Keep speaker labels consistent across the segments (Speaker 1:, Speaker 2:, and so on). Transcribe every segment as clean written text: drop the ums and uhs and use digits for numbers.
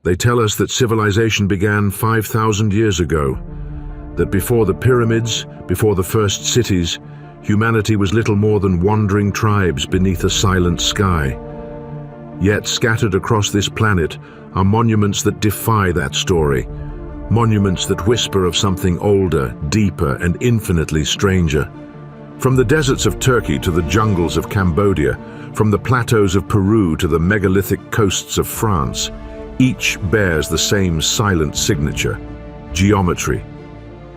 Speaker 1: They tell us that civilization began 5,000 years ago, that before the pyramids, before the first cities, humanity was little more than wandering tribes beneath a silent sky. Yet scattered across this planet are monuments that defy that story, monuments that whisper of something older, deeper, and infinitely stranger. From the deserts of Turkey to the jungles of Cambodia, from the plateaus of Peru to the megalithic coasts of France, each bears the same silent signature: geometry.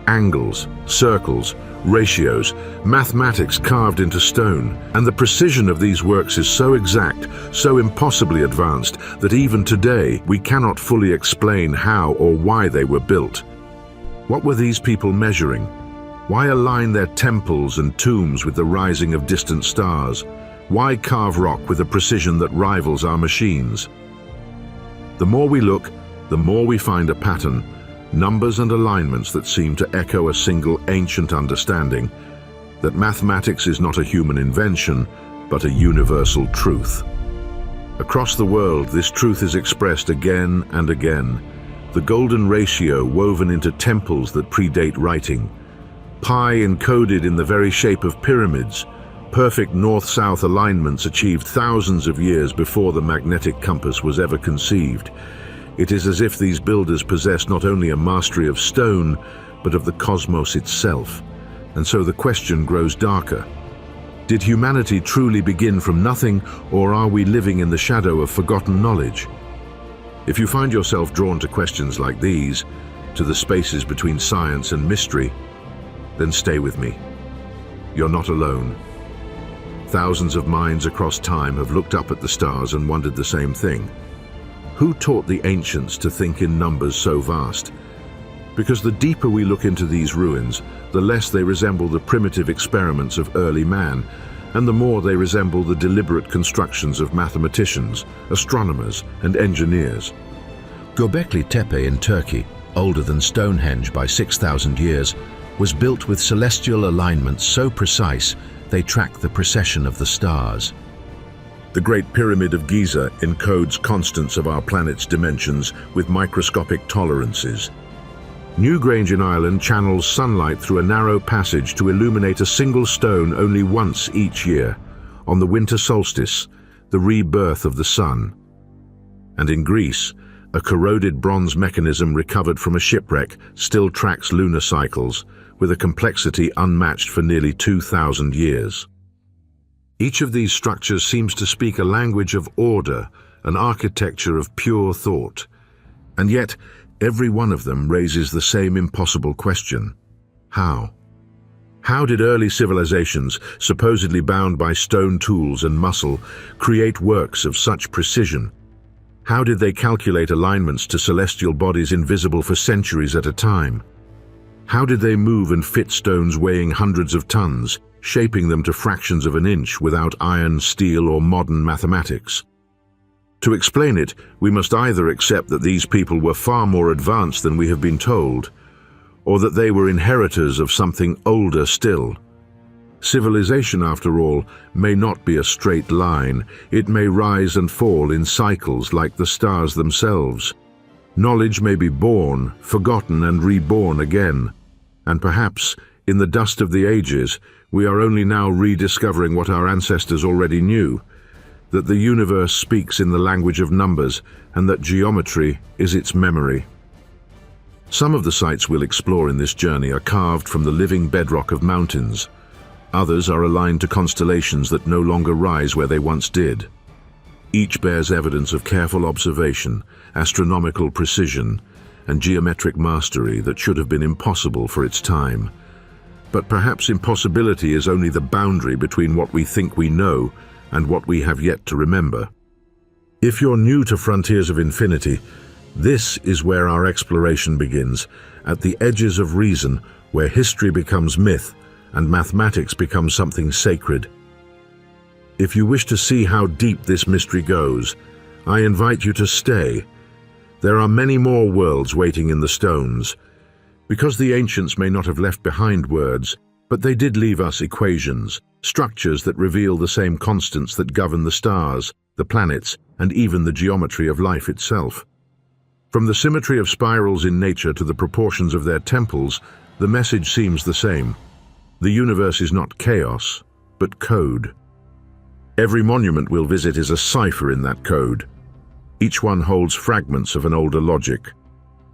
Speaker 1: Angles, circles, ratios, mathematics carved into stone, and the precision of these works is so exact, so impossibly advanced, that even today we cannot fully explain how or why they were built. What were these people measuring? Why align their temples and tombs with the rising of distant stars? Why carve rock with a precision that rivals our machines? The more we look, the more we find a pattern, numbers and alignments that seem to echo a single ancient understanding, that mathematics is not a human invention, but a universal truth. Across the world, this truth is expressed again and again. The golden ratio woven into temples that predate writing, pi encoded in the very shape of pyramids, perfect north-south alignments achieved thousands of years before the magnetic compass was ever conceived. It is as if these builders possess not only a mastery of stone, but of the cosmos itself. And so the question grows darker. Did humanity truly begin from nothing, or are we living in the shadow of forgotten knowledge? If you find yourself drawn to questions like these, to the spaces between science and mystery, then stay with me. You're not alone. Thousands of minds across time have looked up at the stars and wondered the same thing. Who taught the ancients to think in numbers so vast? Because the deeper we look into these ruins, the less they resemble the primitive experiments of early man, and the more they resemble the deliberate constructions of mathematicians, astronomers, and engineers.
Speaker 2: Göbekli Tepe in Turkey, older than Stonehenge by 6,000 years, was built with celestial alignments so precise they track the precession of the stars.
Speaker 1: The Great Pyramid of Giza encodes constants of our planet's dimensions with microscopic tolerances. Newgrange in Ireland channels sunlight through a narrow passage to illuminate a single stone only once each year, on the winter solstice, the rebirth of the sun. And in Greece, a corroded bronze mechanism recovered from a shipwreck still tracks lunar cycles, with a complexity unmatched for nearly 2,000 years. Each of these structures seems to speak a language of order, an architecture of pure thought. And yet, every one of them raises the same impossible question: how? How did early civilizations, supposedly bound by stone tools and muscle, create works of such precision? How did they calculate alignments to celestial bodies invisible for centuries at a time? How did they move and fit stones weighing hundreds of tons, shaping them to fractions of an inch without iron, steel, or modern mathematics? To explain it, we must either accept that these people were far more advanced than we have been told, or that they were inheritors of something older still. Civilization, after all, may not be a straight line. It may rise and fall in cycles like the stars themselves. Knowledge may be born, forgotten, and reborn again. And perhaps, in the dust of the ages, we are only now rediscovering what our ancestors already knew, that the universe speaks in the language of numbers, and that geometry is its memory. Some of the sites we'll explore in this journey are carved from the living bedrock of mountains. Others are aligned to constellations that no longer rise where they once did. Each bears evidence of careful observation, astronomical precision, and geometric mastery that should have been impossible for its time. But perhaps impossibility is only the boundary between what we think we know and what we have yet to remember. If you're new to Frontiers of Infinity, this is where our exploration begins, at the edges of reason, where history becomes myth and mathematics becomes something sacred. If you wish to see how deep this mystery goes, I invite you to stay. There are many more worlds waiting in the stones. Because the ancients may not have left behind words, but they did leave us equations, structures that reveal the same constants that govern the stars, the planets, and even the geometry of life itself. From the symmetry of spirals in nature to the proportions of their temples, the message seems the same. The universe is not chaos, but code. Every monument we'll visit is a cipher in that code. Each one holds fragments of an older logic,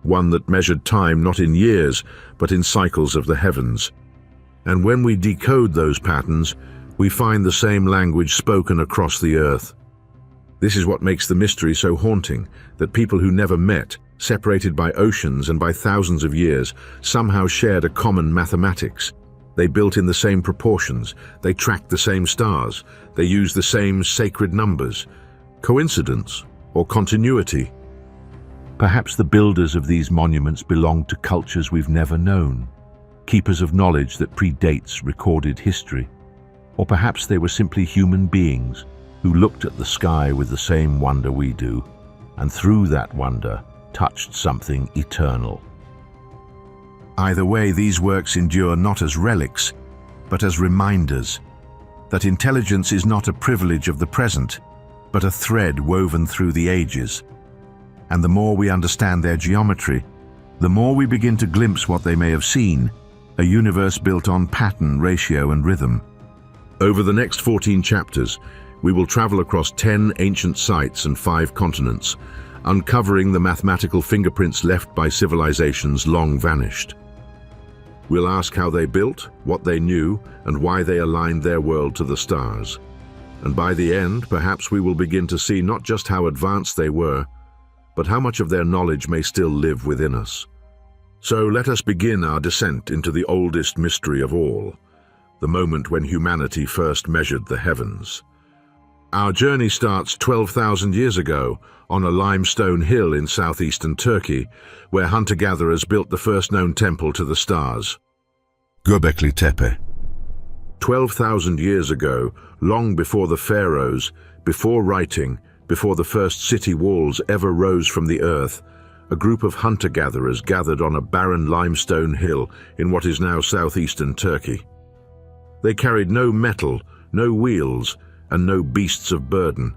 Speaker 1: one that measured time not in years, but in cycles of the heavens. And when we decode those patterns, we find the same language spoken across the earth. This is what makes the mystery so haunting, that people who never met, separated by oceans and by thousands of years, somehow shared a common mathematics. They built in the same proportions, they tracked the same stars, they used the same sacred numbers. Coincidence or continuity? Perhaps the builders of these monuments belonged to cultures we've never known, keepers of knowledge that predates recorded history. Or perhaps they were simply human beings who looked at the sky with the same wonder we do, and through that wonder touched something eternal. Either way, these works endure not as relics, but as reminders that intelligence is not a privilege of the present, but a thread woven through the ages. And the more we understand their geometry, the more we begin to glimpse what they may have seen, a universe built on pattern, ratio, and rhythm. Over the next 14 chapters, we will travel across 10 ancient sites and 5 continents, uncovering the mathematical fingerprints left by civilizations long vanished. We'll ask how they built, what they knew, and why they aligned their world to the stars. And by the end, perhaps we will begin to see not just how advanced they were, but how much of their knowledge may still live within us. So let us begin our descent into the oldest mystery of all, the moment when humanity first measured the heavens. Our journey starts 12,000 years ago on a limestone hill in southeastern Turkey, where hunter-gatherers built the first known temple to the stars. Göbekli Tepe. 12,000 years ago, long before the pharaohs, before writing, before the first city walls ever rose from the earth, a group of hunter-gatherers gathered on a barren limestone hill in what is now southeastern Turkey. They carried no metal, no wheels, and no beasts of burden.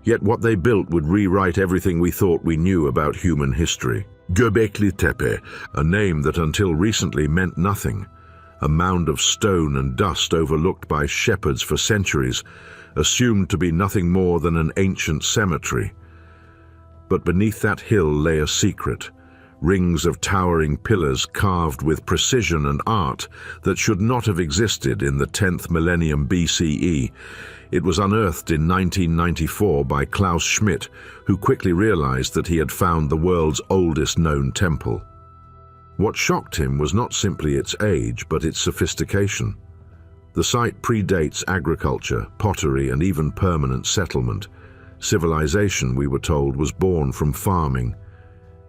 Speaker 1: Yet what they built would rewrite everything we thought we knew about human history. Göbekli Tepe, a name that until recently meant nothing, a mound of stone and dust overlooked by shepherds for centuries, assumed to be nothing more than an ancient cemetery. But beneath that hill lay a secret, rings of towering pillars carved with precision and art that should not have existed in the 10th millennium BCE. It was unearthed in 1994 by Klaus Schmidt, who quickly realized that he had found the world's oldest known temple. What shocked him was not simply its age, but its sophistication. The site predates agriculture, pottery, and even permanent settlement. Civilization, we were told, was born from farming.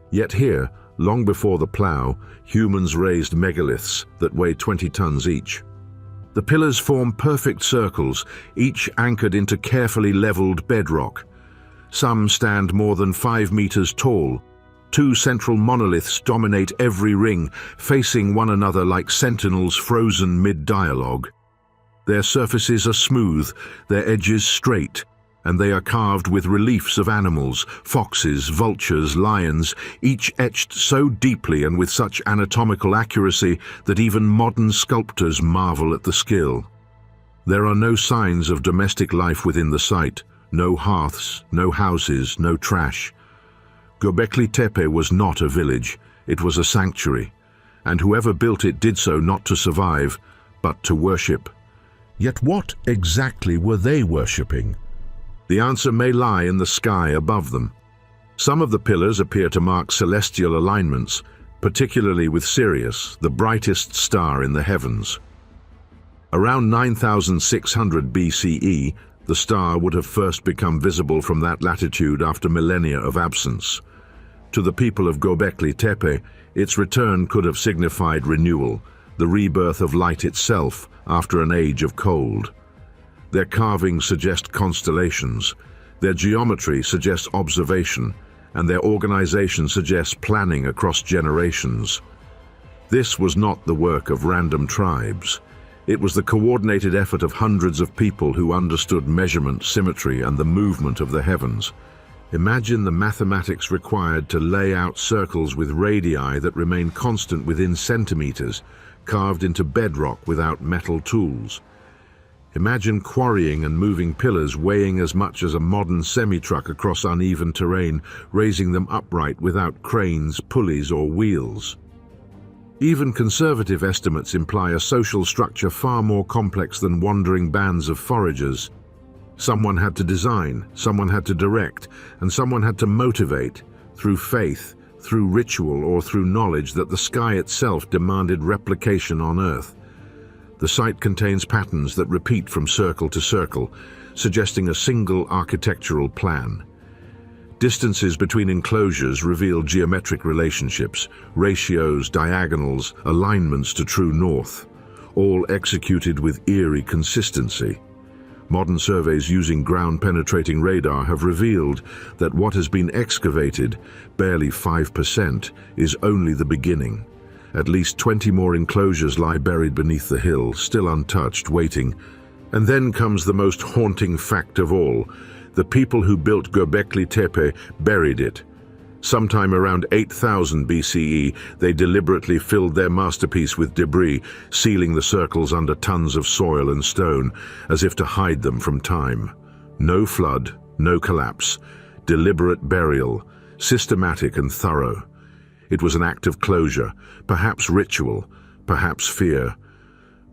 Speaker 1: Yet here, long before the plow, humans raised megaliths that weigh 20 tons each. The pillars form perfect circles, each anchored into carefully leveled bedrock. Some stand more than 5 meters tall. 2 central monoliths dominate every ring, facing one another like sentinels frozen mid-dialogue. Their surfaces are smooth, their edges straight, and they are carved with reliefs of animals, foxes, vultures, lions, each etched so deeply and with such anatomical accuracy that even modern sculptors marvel at the skill. There are no signs of domestic life within the site, no hearths, no houses, no trash. Göbekli Tepe was not a village, it was a sanctuary, and whoever built it did so not to survive, but to worship. Yet what exactly were they worshipping? The answer may lie in the sky above them. Some of the pillars appear to mark celestial alignments, particularly with Sirius, the brightest star in the heavens. Around 9600 BCE, the star would have first become visible from that latitude after millennia of absence. To the people of Göbekli Tepe, its return could have signified renewal, the rebirth of light itself after an age of cold. Their carvings suggest constellations, their geometry suggests observation, and their organization suggests planning across generations. This was not the work of random tribes. It was the coordinated effort of hundreds of people who understood measurement, symmetry, and the movement of the heavens. Imagine the mathematics required to lay out circles with radii that remain constant within centimeters, carved into bedrock without metal tools. Imagine quarrying and moving pillars weighing as much as a modern semi-truck across uneven terrain, raising them upright without cranes, pulleys, or wheels. Even conservative estimates imply a social structure far more complex than wandering bands of foragers. Someone had to design, someone had to direct, and someone had to motivate, through faith, through ritual, or through knowledge that the sky itself demanded replication on Earth. The site contains patterns that repeat from circle to circle, suggesting a single architectural plan. Distances between enclosures reveal geometric relationships, ratios, diagonals, alignments to true north, all executed with eerie consistency. Modern surveys using ground-penetrating radar have revealed that what has been excavated, barely 5%, is only the beginning. At least 20 more enclosures lie buried beneath the hill, still untouched, waiting. And then comes the most haunting fact of all. The people who built Göbekli Tepe buried it. Sometime around 8000 BCE, they deliberately filled their masterpiece with debris, sealing the circles under tons of soil and stone, as if to hide them from time. No flood, no collapse. Deliberate burial, systematic and thorough. It was an act of closure, perhaps ritual, perhaps fear.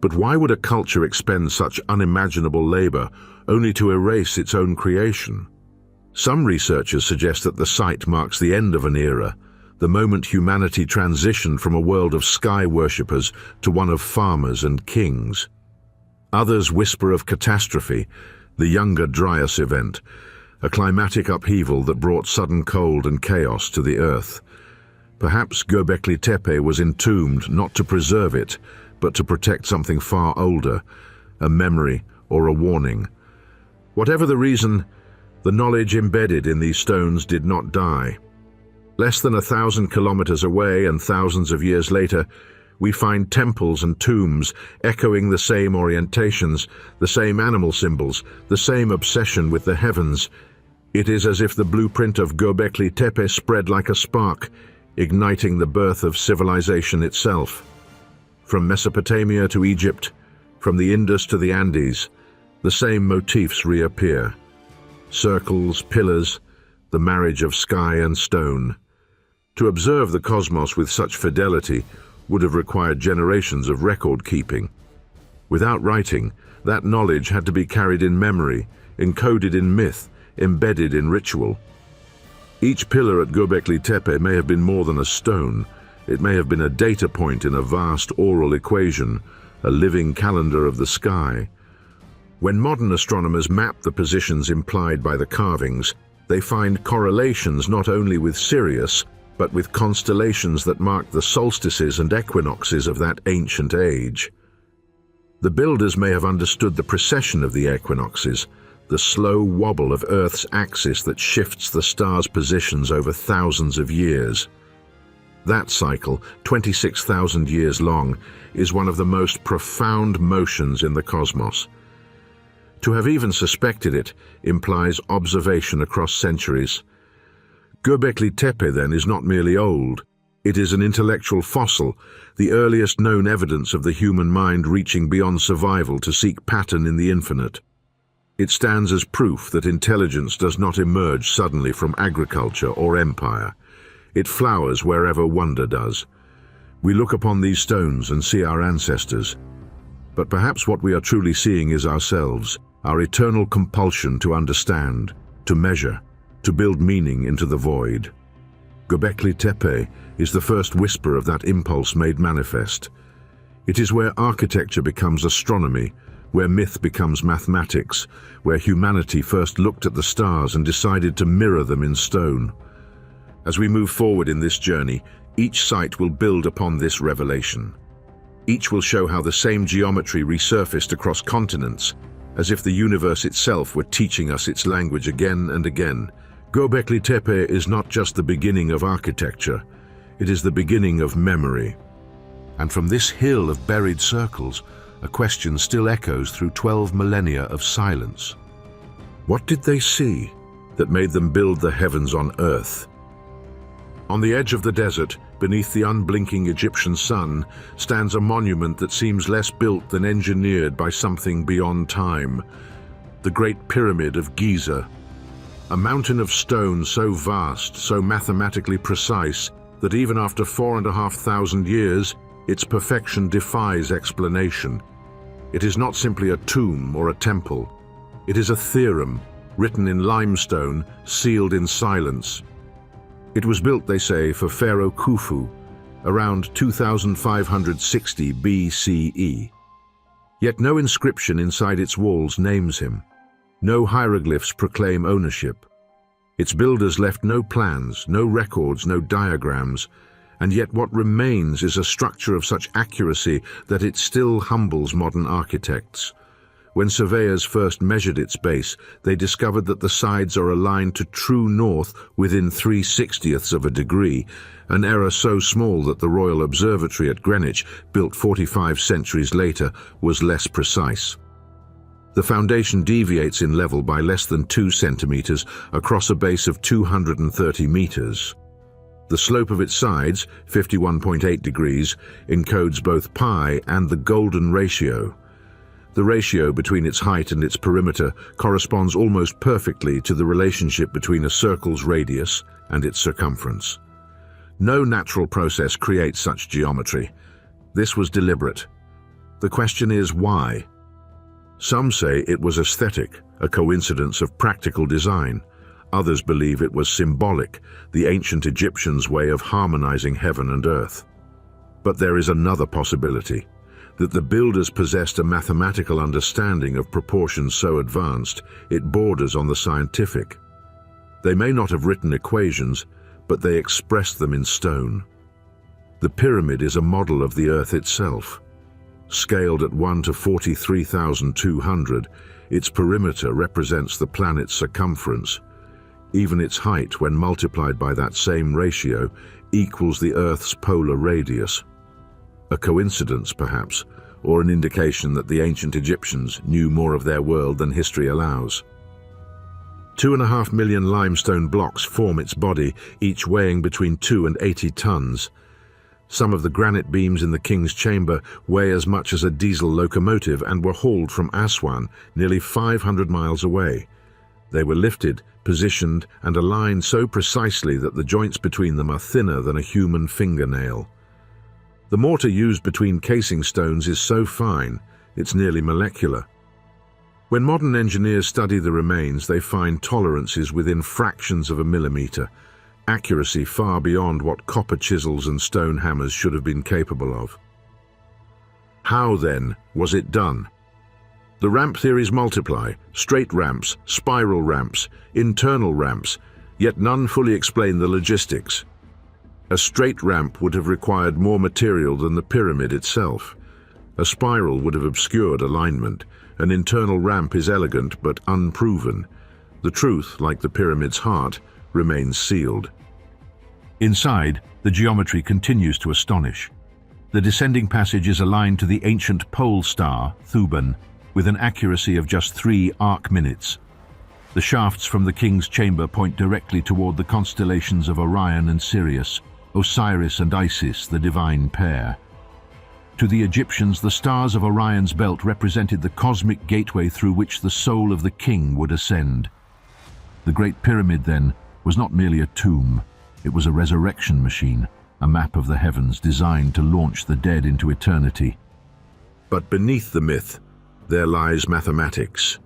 Speaker 1: But why would a culture expend such unimaginable labor only to erase its own creation? Some researchers suggest that the site marks the end of an era, the moment humanity transitioned from a world of sky worshippers to one of farmers and kings. Others whisper of catastrophe, the Younger Dryas event, a climatic upheaval that brought sudden cold and chaos to the earth. Perhaps Göbekli Tepe was entombed not to preserve it, but to protect something far older, a memory or a warning. Whatever the reason, the knowledge embedded in these stones did not die. Less than 1,000 kilometers away and thousands of years later, we find temples and tombs echoing the same orientations, the same animal symbols, the same obsession with the heavens. It is as if the blueprint of Göbekli Tepe spread like a spark, igniting the birth of civilization itself. From Mesopotamia to Egypt, from the Indus to the Andes, the same motifs reappear. Circles, pillars, the marriage of sky and stone. To observe the cosmos with such fidelity would have required generations of record-keeping. Without writing, that knowledge had to be carried in memory, encoded in myth, embedded in ritual. Each pillar at Göbekli Tepe may have been more than a stone. It may have been a data point in a vast oral equation, a living calendar of the sky. When modern astronomers map the positions implied by the carvings, they find correlations not only with Sirius, but with constellations that mark the solstices and equinoxes of that ancient age. The builders may have understood the precession of the equinoxes, the slow wobble of Earth's axis that shifts the stars' positions over thousands of years. That cycle, 26,000 years long, is one of the most profound motions in the cosmos. To have even suspected it implies observation across centuries. Göbekli Tepe, then, is not merely old. It is an intellectual fossil, the earliest known evidence of the human mind reaching beyond survival to seek pattern in the infinite. It stands as proof that intelligence does not emerge suddenly from agriculture or empire. It flowers wherever wonder does. We look upon these stones and see our ancestors. But perhaps what we are truly seeing is ourselves, our eternal compulsion to understand, to measure, to build meaning into the void. Göbekli Tepe is the first whisper of that impulse made manifest. It is where architecture becomes astronomy, where myth becomes mathematics, where humanity first looked at the stars and decided to mirror them in stone. As we move forward in this journey, each site will build upon this revelation. Each will show how the same geometry resurfaced across continents, as if the universe itself were teaching us its language again and again. Göbekli Tepe is not just the beginning of architecture, it is the beginning of memory. And from this hill of buried circles, a question still echoes through 12 millennia of silence. What did they see? that made them build the heavens on earth. On the edge of the desert, beneath the unblinking Egyptian sun, stands a monument that seems less built than engineered by something beyond time. The Great Pyramid of Giza. A mountain of stone so vast, so mathematically precise, that even after 4,500 years, its perfection defies explanation. It is not simply a tomb or a temple. It is a theorem, written in limestone, sealed in silence. It was built, they say, for Pharaoh Khufu, around 2560 BCE. Yet no inscription inside its walls names him. No hieroglyphs proclaim ownership. Its builders left no plans, no records, no diagrams, and yet what remains is a structure of such accuracy that it still humbles modern architects. When surveyors first measured its base, they discovered that the sides are aligned to true north within 3/60ths of a degree, an error so small that the Royal Observatory at Greenwich, built 45 centuries later, was less precise. The foundation deviates in level by less than 2 centimeters across a base of 230 meters. The slope of its sides, 51.8 degrees, encodes both pi and the golden ratio. The ratio between its height and its perimeter corresponds almost perfectly to the relationship between a circle's radius and its circumference. No natural process creates such geometry. This was deliberate. The question is why? Some say it was aesthetic, a coincidence of practical design. Others believe it was symbolic, the ancient Egyptians' way of harmonizing heaven and earth. But there is another possibility, that the builders possessed a mathematical understanding of proportions so advanced it borders on the scientific. They may not have written equations, but they expressed them in stone. The pyramid is a model of the earth itself. Scaled at 1 to 43,200, its perimeter represents the planet's circumference. Even its height, when multiplied by that same ratio, equals the Earth's polar radius. A coincidence, perhaps, or an indication that the ancient Egyptians knew more of their world than history allows. 2.5 million limestone blocks form its body, each weighing between 2 and 80 tons. Some of the granite beams in the king's chamber weigh as much as a diesel locomotive and were hauled from Aswan, nearly 500 miles away. They were lifted, positioned, and aligned so precisely that the joints between them are thinner than a human fingernail. The mortar used between casing stones is so fine, it's nearly molecular. When modern engineers study the remains, they find tolerances within fractions of a millimeter, accuracy far beyond what copper chisels and stone hammers should have been capable of. How, then, was it done? The ramp theories multiply: straight ramps, spiral ramps, internal ramps, yet none fully explain the logistics. A straight ramp would have required more material than the pyramid itself. A spiral would have obscured alignment. An internal ramp is elegant but unproven. The truth, like the pyramid's heart, remains sealed. Inside, the geometry continues to astonish. The descending passage is aligned to the ancient pole star, Thuban, with an accuracy of just 3 arc minutes. The shafts from the king's chamber point directly toward the constellations of Orion and Sirius, Osiris and Isis, the divine pair. To the Egyptians, the stars of Orion's belt represented the cosmic gateway through which the soul of the king would ascend. The Great Pyramid, then, was not merely a tomb. It was a resurrection machine, a map of the heavens designed to launch the dead into eternity. But beneath the myth, there lies mathematics.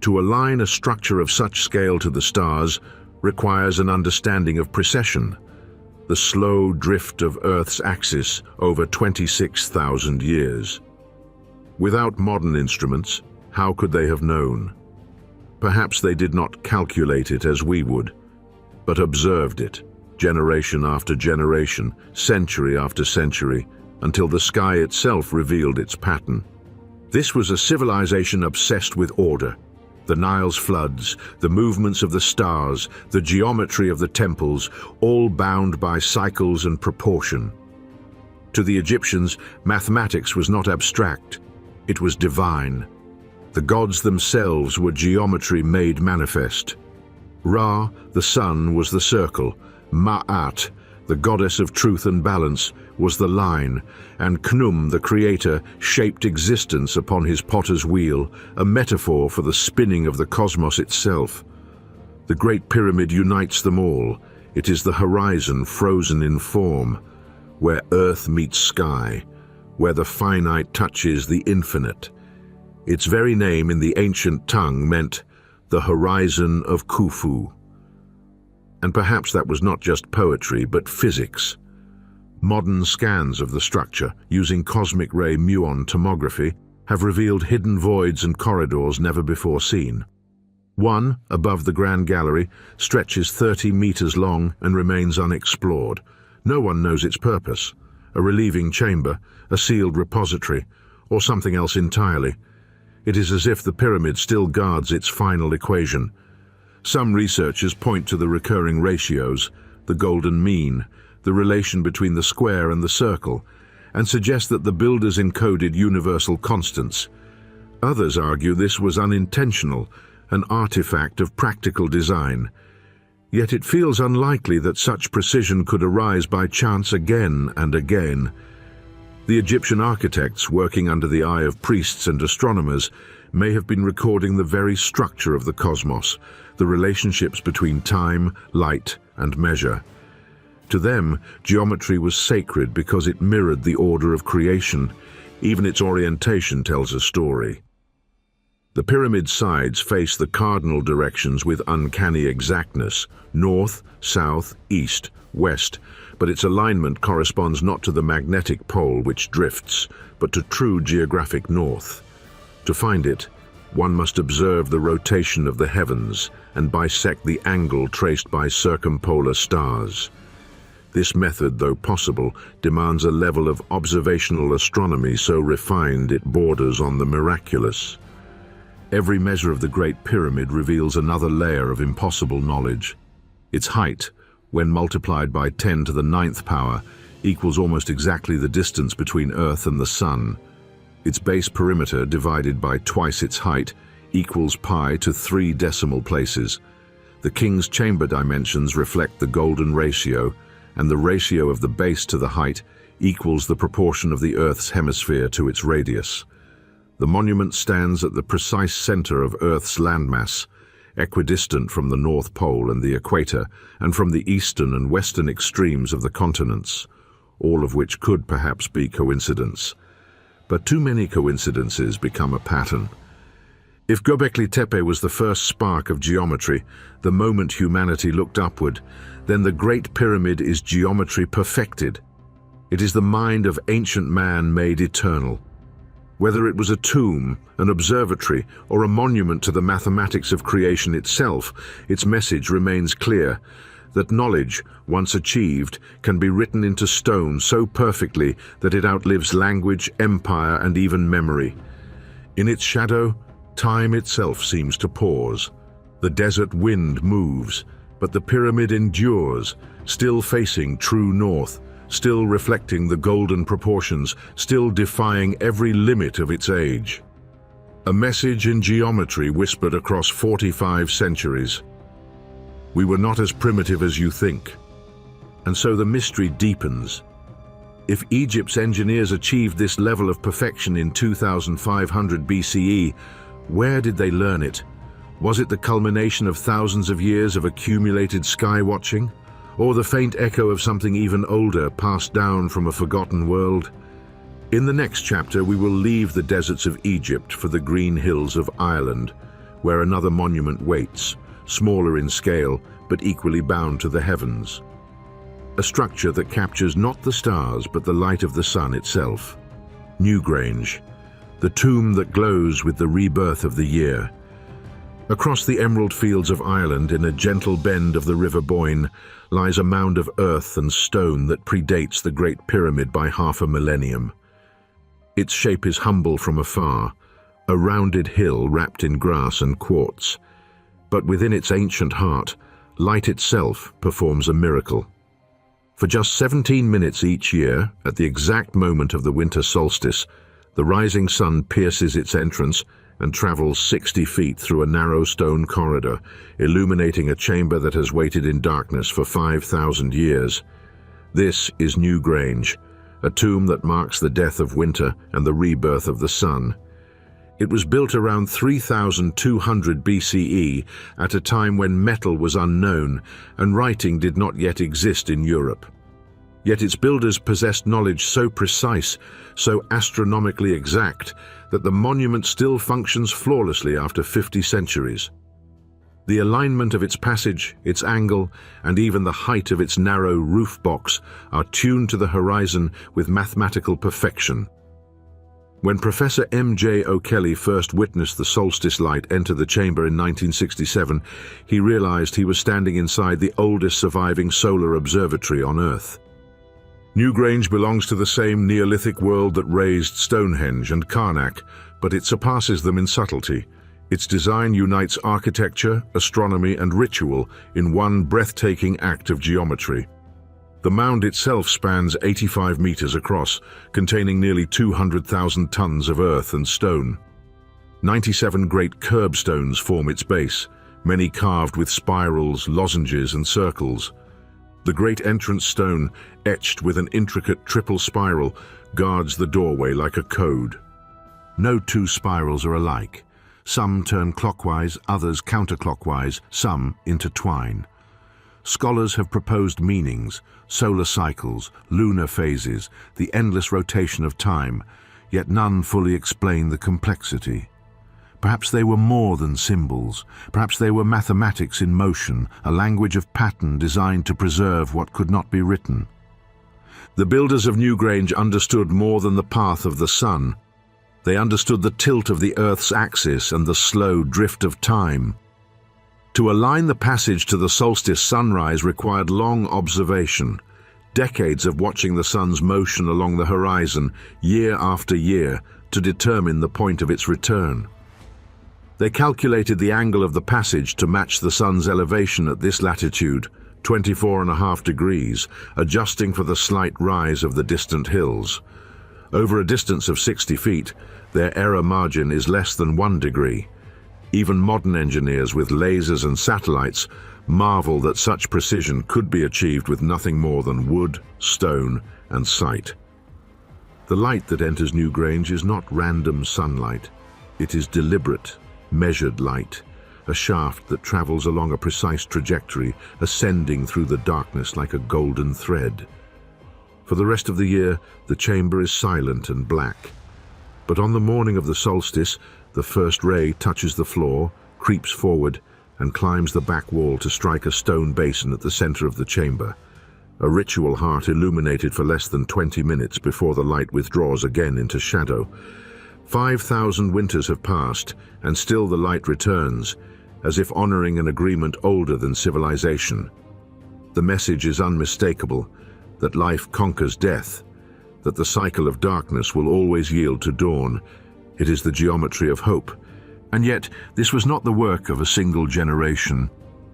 Speaker 1: To align a structure of such scale to the stars requires an understanding of precession, the slow drift of Earth's axis over 26,000 years. Without modern instruments, how could they have known? Perhaps they did not calculate it as we would, but observed it, generation after generation, century after century, until the sky itself revealed its pattern. This was a civilization obsessed with order. The Nile's floods, the movements of the stars, the geometry of the temples, all bound by cycles and proportion. To the Egyptians, mathematics was not abstract, it was divine. The gods themselves were geometry made manifest. Ra, the sun, was the circle. Ma'at, the goddess of truth and balance, was the line, and Khnum, the creator, shaped existence upon his potter's wheel, a metaphor for the spinning of the cosmos itself. The Great Pyramid unites them all. It is the horizon frozen in form, where earth meets sky, where the finite touches the infinite. Its very name in the ancient tongue meant the horizon of Khufu. And perhaps that was not just poetry, but physics. Modern scans of the structure, using cosmic ray muon tomography, have revealed hidden voids and corridors never before seen. One, above the Grand Gallery, stretches 30 meters long and remains unexplored. No one knows its purpose: a relieving chamber, a sealed repository, or something else entirely. It is as if the pyramid still guards its final equation. Some researchers point to the recurring ratios, the golden mean, the relation between the square and the circle, and suggest that the builders encoded universal constants. Others argue this was unintentional, an artifact of practical design. Yet it feels unlikely that such precision could arise by chance again and again. The Egyptian architects, working under the eye of priests and astronomers, may have been recording the very structure of the cosmos, the relationships between time, light, and measure. To them, geometry was sacred because it mirrored the order of creation. Even its orientation tells a story. The pyramid's sides face the cardinal directions with uncanny exactness: north, south, east, west, but its alignment corresponds not to the magnetic pole which drifts, but to true geographic north. To find it, one must observe the rotation of the heavens and bisect the angle traced by circumpolar stars. This method, though possible, demands a level of observational astronomy so refined it borders on the miraculous. Every measure of the Great Pyramid reveals another layer of impossible knowledge. Its height, when multiplied by 10 to the 9th power, equals almost exactly the distance between Earth and the Sun. Its base perimeter, divided by twice its height, equals pi to 3 decimal places. The King's Chamber dimensions reflect the golden ratio, and the ratio of the base to the height equals the proportion of the Earth's hemisphere to its radius. The monument stands at the precise center of Earth's landmass, equidistant from the North Pole and the equator, and from the eastern and western extremes of the continents, all of which could perhaps be coincidence. But too many coincidences become a pattern. If Göbekli Tepe was the first spark of geometry, the moment humanity looked upward, then the Great Pyramid is geometry perfected. It is the mind of ancient man made eternal. Whether it was a tomb, an observatory, or a monument to the mathematics of creation itself, its message remains clear: that knowledge, once achieved, can be written into stone so perfectly that it outlives language, empire, and even memory. In its shadow, time itself seems to pause. The desert wind moves, but the pyramid endures, still facing true north, still reflecting the golden proportions, still defying every limit of its age. A message in geometry whispered across 45 centuries. We were not as primitive as you think. And so the mystery deepens. If Egypt's engineers achieved this level of perfection in 2500 BCE, where did they learn it? Was it the culmination of thousands of years of accumulated sky watching? Or the faint echo of something even older passed down from a forgotten world? In the next chapter, we will leave the deserts of Egypt for the green hills of Ireland, where another monument waits, smaller in scale, but equally bound to the heavens. A structure that captures not the stars, but the light of the sun itself. Newgrange, the tomb that glows with the rebirth of the year. Across the emerald fields of Ireland, in a gentle bend of the River Boyne, lies a mound of earth and stone that predates the Great Pyramid by half a millennium. Its shape is humble from afar, a rounded hill wrapped in grass and quartz. But within its ancient heart, light itself performs a miracle. For just 17 minutes each year, at the exact moment of the winter solstice, The rising sun pierces its entrance and travels 60 feet through a narrow stone corridor, illuminating a chamber that has waited in darkness for 5,000 years. This is Newgrange, a tomb that marks the death of winter and the rebirth of the sun. It was built around 3200 BCE at a time when metal was unknown and writing did not yet exist in Europe. Yet its builders possessed knowledge so precise, so astronomically exact, that the monument still functions flawlessly after 50 centuries. The alignment of its passage, its angle, and even the height of its narrow roof box are tuned to the horizon with mathematical perfection. When Professor M.J. O'Kelly first witnessed the solstice light enter the chamber in 1967, he realized he was standing inside the oldest surviving solar observatory on Earth. Newgrange belongs to the same Neolithic world that raised Stonehenge and Karnak, but it surpasses them in subtlety. Its design unites architecture, astronomy, and ritual in one breathtaking act of geometry. The mound itself spans 85 meters across, containing nearly 200,000 tons of earth and stone. 97 great curbstones form its base, many carved with spirals, lozenges, and circles. The great entrance stone, etched with an intricate triple spiral, guards the doorway like a code. No two spirals are alike. Some turn clockwise, others counterclockwise, some intertwine. Scholars have proposed meanings, solar cycles, lunar phases, the endless rotation of time, yet none fully explain the complexity. Perhaps they were more than symbols. Perhaps they were mathematics in motion, a language of pattern designed to preserve what could not be written. The builders of Newgrange understood more than the path of the sun. They understood the tilt of the Earth's axis and the slow drift of time. To align the passage to the solstice sunrise required long observation, decades of watching the sun's motion along the horizon, year after year, to determine the point of its return. They calculated the angle of the passage to match the sun's elevation at this latitude, 24.5 degrees, adjusting for the slight rise of the distant hills. Over a distance of 60 feet, their error margin is less than 1 degree. Even modern engineers with lasers and satellites marvel that such precision could be achieved with nothing more than wood, stone, and sight. The light that enters Newgrange is not random sunlight. It is deliberate, measured light, a shaft that travels along a precise trajectory, ascending through the darkness like a golden thread. For the rest of the year, the chamber is silent and black. But on the morning of the solstice, the first ray touches the floor, creeps forward, and climbs the back wall to strike a stone basin at the center of the chamber. A ritual heart illuminated for less than 20 minutes before the light withdraws again into shadow. 5,000 winters have passed, and still the light returns, as if honoring an agreement older than civilization. The message is unmistakable, that life conquers death, that the cycle of darkness will always yield to dawn. It is the geometry of hope. And yet, this was not the work of a single generation.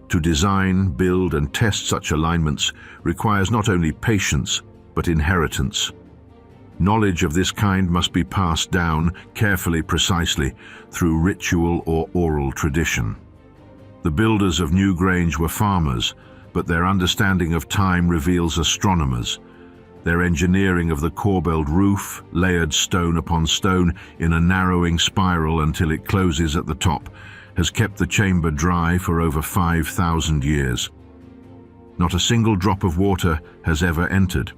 Speaker 1: To design, build, and test such alignments requires not only patience, but inheritance. Knowledge of this kind must be passed down, carefully, precisely, through ritual or oral tradition. The builders of Newgrange were farmers, but their understanding of time reveals astronomers. Their engineering of the corbelled roof, layered stone upon stone in a narrowing spiral until it closes at the top, has kept the chamber dry for over 5,000 years. Not a single drop of water has ever entered.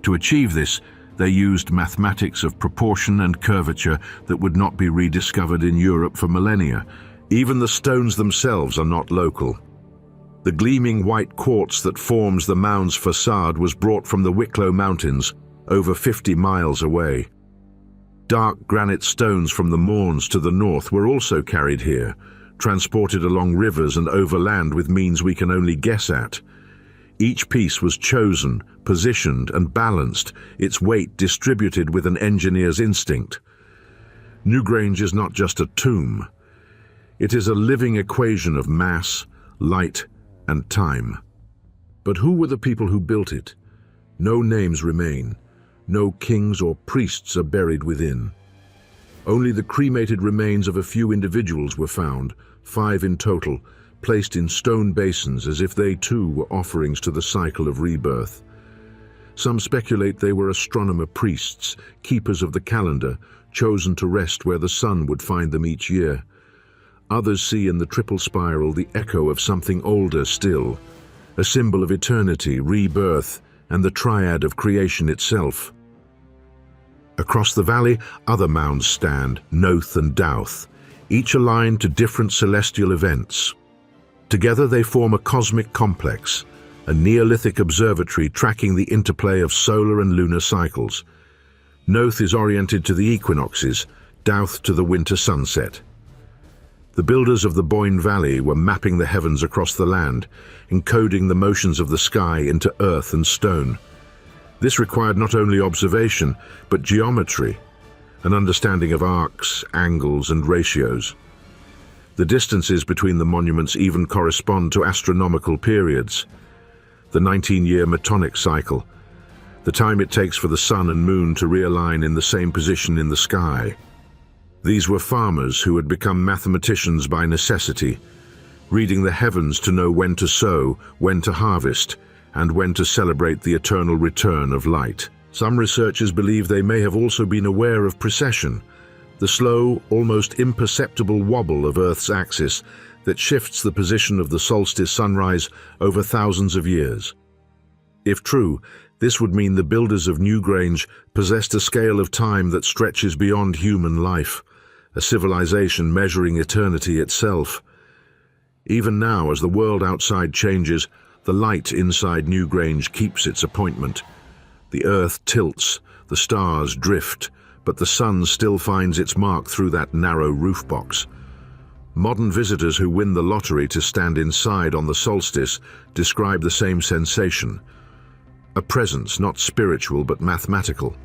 Speaker 1: To achieve this, they used mathematics of proportion and curvature that would not be rediscovered in Europe for millennia. Even the stones themselves are not local. The gleaming white quartz that forms the mound's facade was brought from the Wicklow Mountains, over 50 miles away. Dark granite stones from the Mournes to the north were also carried here, transported along rivers and overland with means we can only guess at. Each piece was chosen, positioned, and balanced, its weight distributed with an engineer's instinct. Newgrange is not just a tomb. It is a living equation of mass, light, and time. But who were the people who built it? No names remain. No kings or priests are buried within. Only the cremated remains of a few individuals were found, 5 in total, placed in stone basins as if they too were offerings to the cycle of rebirth. Some speculate they were astronomer priests, keepers of the calendar, chosen to rest where the sun would find them each year. Others see in the triple spiral the echo of something older still, a symbol of eternity, rebirth, and the triad of creation itself. Across the valley, other mounds stand, Noth and Douth, each aligned to different celestial events. Together they form a cosmic complex, a Neolithic observatory tracking the interplay of solar and lunar cycles. Noth is oriented to the equinoxes, Douth to the winter sunset. The builders of the Boyne Valley were mapping the heavens across the land, encoding the motions of the sky into earth and stone. This required not only observation, but geometry, an understanding of arcs, angles, and ratios. The distances between the monuments even correspond to astronomical periods. The 19-year Metonic cycle, the time it takes for the sun and moon to realign in the same position in the sky. These were farmers who had become mathematicians by necessity, reading the heavens to know when to sow, when to harvest, and when to celebrate the eternal return of light. Some researchers believe they may have also been aware of precession, the slow, almost imperceptible wobble of Earth's axis that shifts the position of the solstice sunrise over thousands of years. If true, this would mean the builders of Newgrange possessed a scale of time that stretches beyond human life, a civilization measuring eternity itself. Even now, as the world outside changes, the light inside Newgrange keeps its appointment. The earth tilts, the stars drift, but the sun still finds its mark through that narrow roof box. Modern visitors who win the lottery to stand inside on the solstice describe the same sensation. A presence not spiritual but mathematical.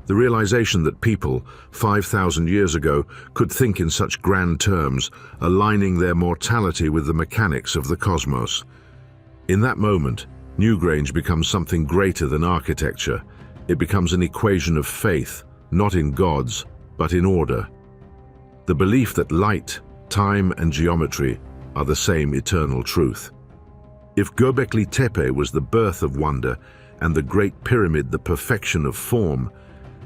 Speaker 1: The realization that people, 5,000 years ago, could think in such grand terms, aligning their mortality with the mechanics of the cosmos. In that moment, Newgrange becomes something greater than architecture. It becomes an equation of faith, not in gods, but in order. The belief that light, time, and geometry are the same eternal truth. If Göbekli Tepe was the birth of wonder and the Great Pyramid the perfection of form,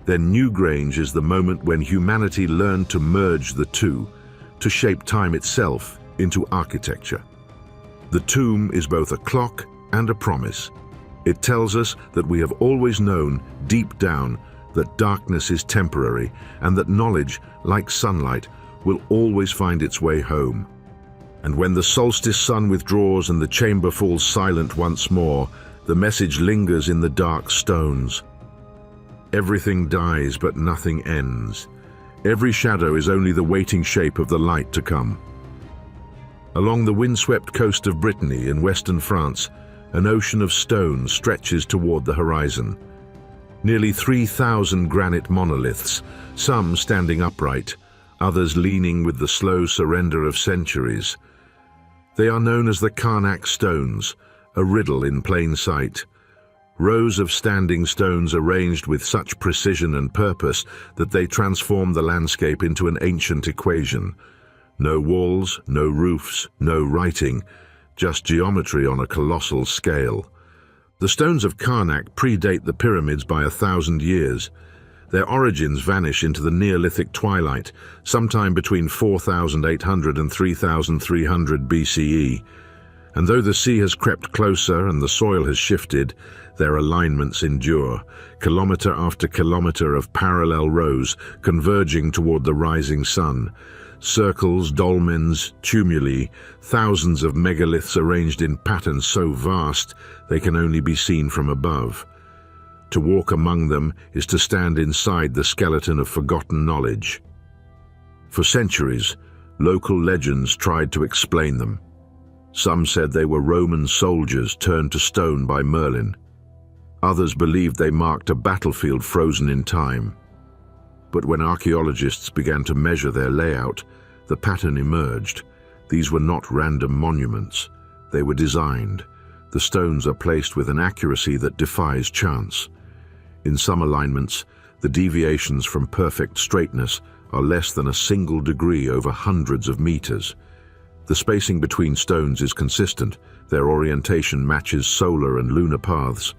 Speaker 1: then Newgrange is the moment when humanity learned to merge the two, to shape time itself into architecture. The tomb is both a clock and a promise. It tells us that we have always known, deep down, that darkness is temporary and that knowledge, like sunlight, will always find its way home. And when the solstice sun withdraws and the chamber falls silent once more, the message lingers in the dark stones. Everything dies, but nothing ends. Every shadow is only the waiting shape of the light to come. Along the windswept coast of Brittany in western France, an ocean of stone stretches toward the horizon. Nearly 3,000 granite monoliths, some standing upright, others leaning with the slow surrender of centuries. They are known as the Karnak stones, a riddle in plain sight. Rows of standing stones arranged with such precision and purpose that they transform the landscape into an ancient equation. No walls, no roofs, no writing, just geometry on a colossal scale. The stones of Karnak predate the pyramids by 1,000 years. Their origins vanish into the Neolithic twilight, sometime between 4,800 and 3,300 BCE. And though the sea has crept closer and the soil has shifted, their alignments endure, kilometer after kilometer of parallel rows converging toward the rising sun. Circles, dolmens, tumuli, thousands of megaliths arranged in patterns so vast they can only be seen from above. To walk among them is to stand inside the skeleton of forgotten knowledge. For centuries, local legends tried to explain them. Some said they were Roman soldiers turned to stone by Merlin. Others believed they marked a battlefield frozen in time. But when archaeologists began to measure their layout, the pattern emerged. These were not random monuments. They were designed. The stones are placed with an accuracy that defies chance. In some alignments, The deviations from perfect straightness are less than a single degree over hundreds of meters. The spacing between stones is consistent. Their orientation matches solar and lunar paths.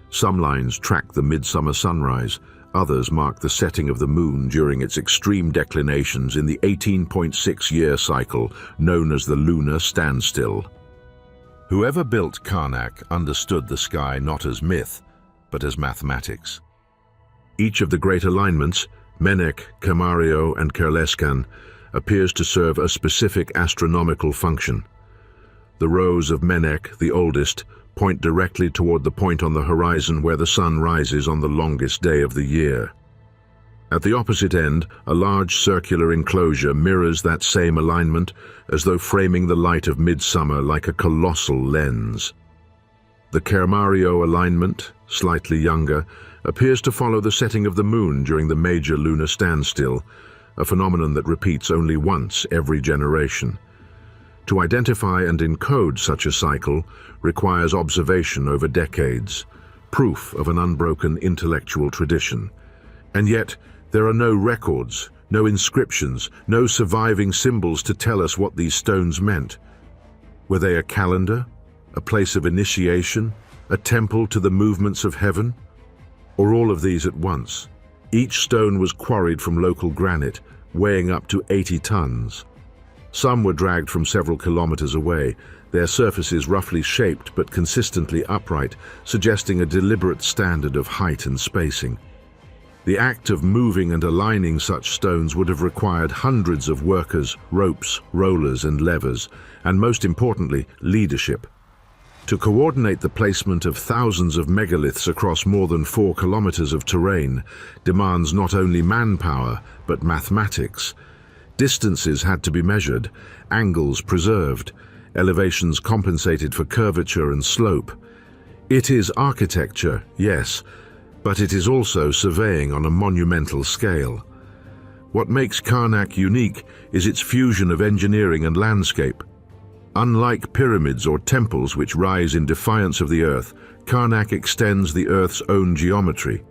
Speaker 1: Some lines track the midsummer sunrise, others mark the setting of the moon during its extreme declinations in the 18.6-year cycle known as the lunar standstill. Whoever built Karnak understood the sky not as myth, but as mathematics. Each of the great alignments, Menek, Kamario, and Kerleskan, appears to serve a specific astronomical function. The rows of Menek, the oldest, point directly toward the point on the horizon where the sun rises on the longest day of the year. At the opposite end, a large circular enclosure mirrors that same alignment, as though framing the light of midsummer like a colossal lens. The Kamario alignment, slightly younger, appears to follow the setting of the moon during the major lunar standstill, a phenomenon that repeats only once every generation. To identify and encode such a cycle requires observation over decades, proof of an unbroken intellectual tradition. And yet, there are no records, no inscriptions, no surviving symbols to tell us what these stones meant. Were they a calendar, a place of initiation, a temple to the movements of heaven? Or all of these at once? Each stone was quarried from local granite, weighing up to 80 tons. Some were dragged from several kilometers away, their surfaces roughly shaped but consistently upright, suggesting a deliberate standard of height and spacing. The act of moving and aligning such stones would have required hundreds of workers, ropes, rollers, and levers, and most importantly, leadership. To coordinate the placement of thousands of megaliths across more than 4 kilometers of terrain demands not only manpower, but mathematics. Distances had to be measured, angles preserved, elevations compensated for curvature and slope. It is architecture, yes, but it is also surveying on a monumental scale. What makes Karnak unique is its fusion of engineering and landscape. Unlike pyramids or temples which rise in defiance of the earth, Karnak extends the earth's own geometry.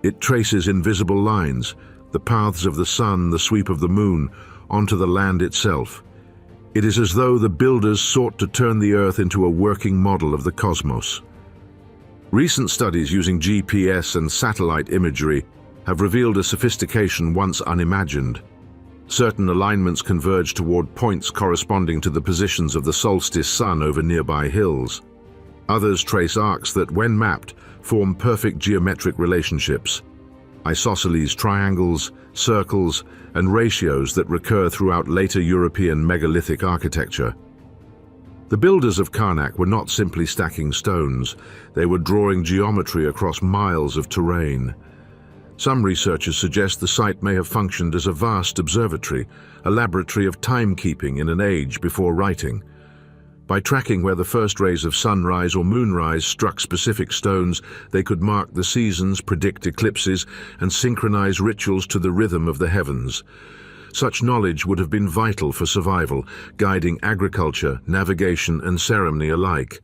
Speaker 1: It traces invisible lines, the paths of the sun, the sweep of the moon, onto the land itself. It is as though the builders sought to turn the earth into a working model of the cosmos. Recent studies using GPS and satellite imagery have revealed a sophistication once unimagined. Certain alignments converge toward points corresponding to the positions of the solstice sun over nearby hills. Others trace arcs that, when mapped, form perfect geometric relationships. Isosceles triangles, circles, and ratios that recur throughout later European megalithic architecture. The builders of Karnak were not simply stacking stones, they were drawing geometry across miles of terrain. Some researchers suggest the site may have functioned as a vast observatory, a laboratory of timekeeping in an age before writing. By tracking where the first rays of sunrise or moonrise struck specific stones, they could mark the seasons, predict eclipses, and synchronize rituals to the rhythm of the heavens. Such knowledge would have been vital for survival, guiding agriculture, navigation, and ceremony alike.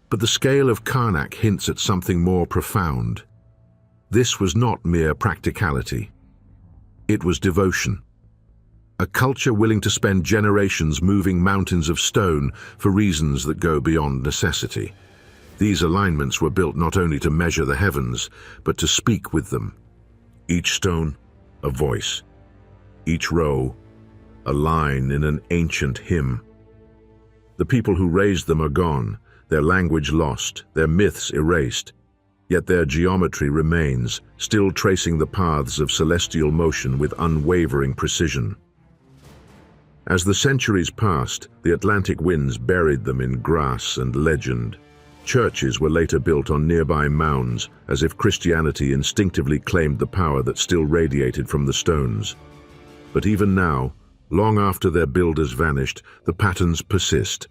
Speaker 1: But the scale of Karnak hints at something more profound. This was not mere practicality. It was devotion. A culture willing to spend generations moving mountains of stone for reasons that go beyond necessity. These alignments were built not only to measure the heavens, but to speak with them. Each stone, a voice. Each row, a line in an ancient hymn. The people who raised them are gone, their language lost, their myths erased. Yet their geometry remains, still tracing the paths of celestial motion with unwavering precision. As the centuries passed, the Atlantic winds buried them in grass and legend. Churches were later built on nearby mounds, as if Christianity instinctively claimed the power that still radiated from the stones. But even now, long after their builders vanished, the patterns persist.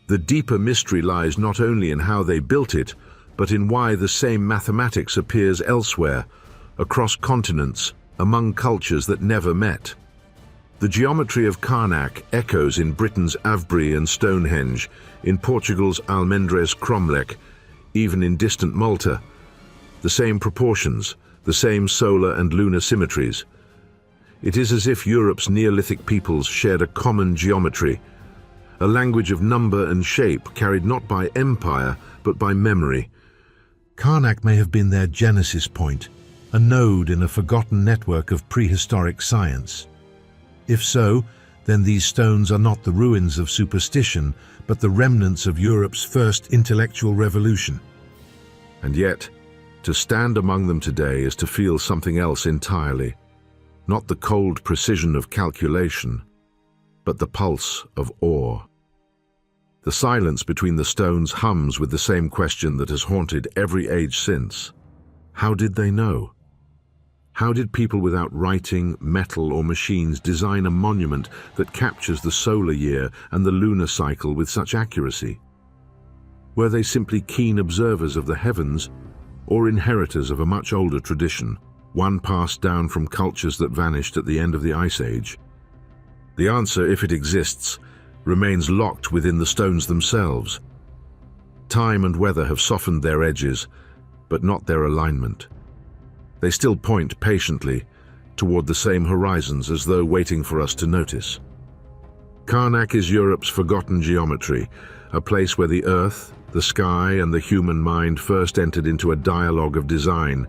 Speaker 1: The deeper mystery lies not only in how they built it, but in why the same mathematics appears elsewhere, across continents, among cultures that never met. The geometry of Karnak echoes in Britain's Avebury and Stonehenge, in Portugal's Almendres Cromlech, even in distant Malta. the same proportions, the same solar and lunar symmetries. It is as if Europe's Neolithic peoples shared a common geometry, a language of number and shape carried not by empire, but by memory.
Speaker 2: Karnak may have been their genesis point, a node in a forgotten network of prehistoric science. If so, then these stones are not the ruins of superstition, but the remnants of Europe's first intellectual revolution.
Speaker 1: And yet, to stand among them today is to feel something else entirely. Not the cold precision of calculation, but the pulse of awe. The silence between the stones hums with the same question that has haunted every age since. How did they know? How did people without writing, metal, or machines design a monument that captures the solar year and the lunar cycle with such accuracy? Were they simply keen observers of the heavens, or inheritors of a much older tradition, one passed down from cultures that vanished at the end of the Ice Age? The answer, if it exists, remains locked within the stones themselves. Time and weather have softened their edges, but not their alignment. They still point patiently toward the same horizons as though waiting for us to notice. Karnak is Europe's forgotten geometry, a place where the earth, the sky, and the human mind first entered into a dialogue of design.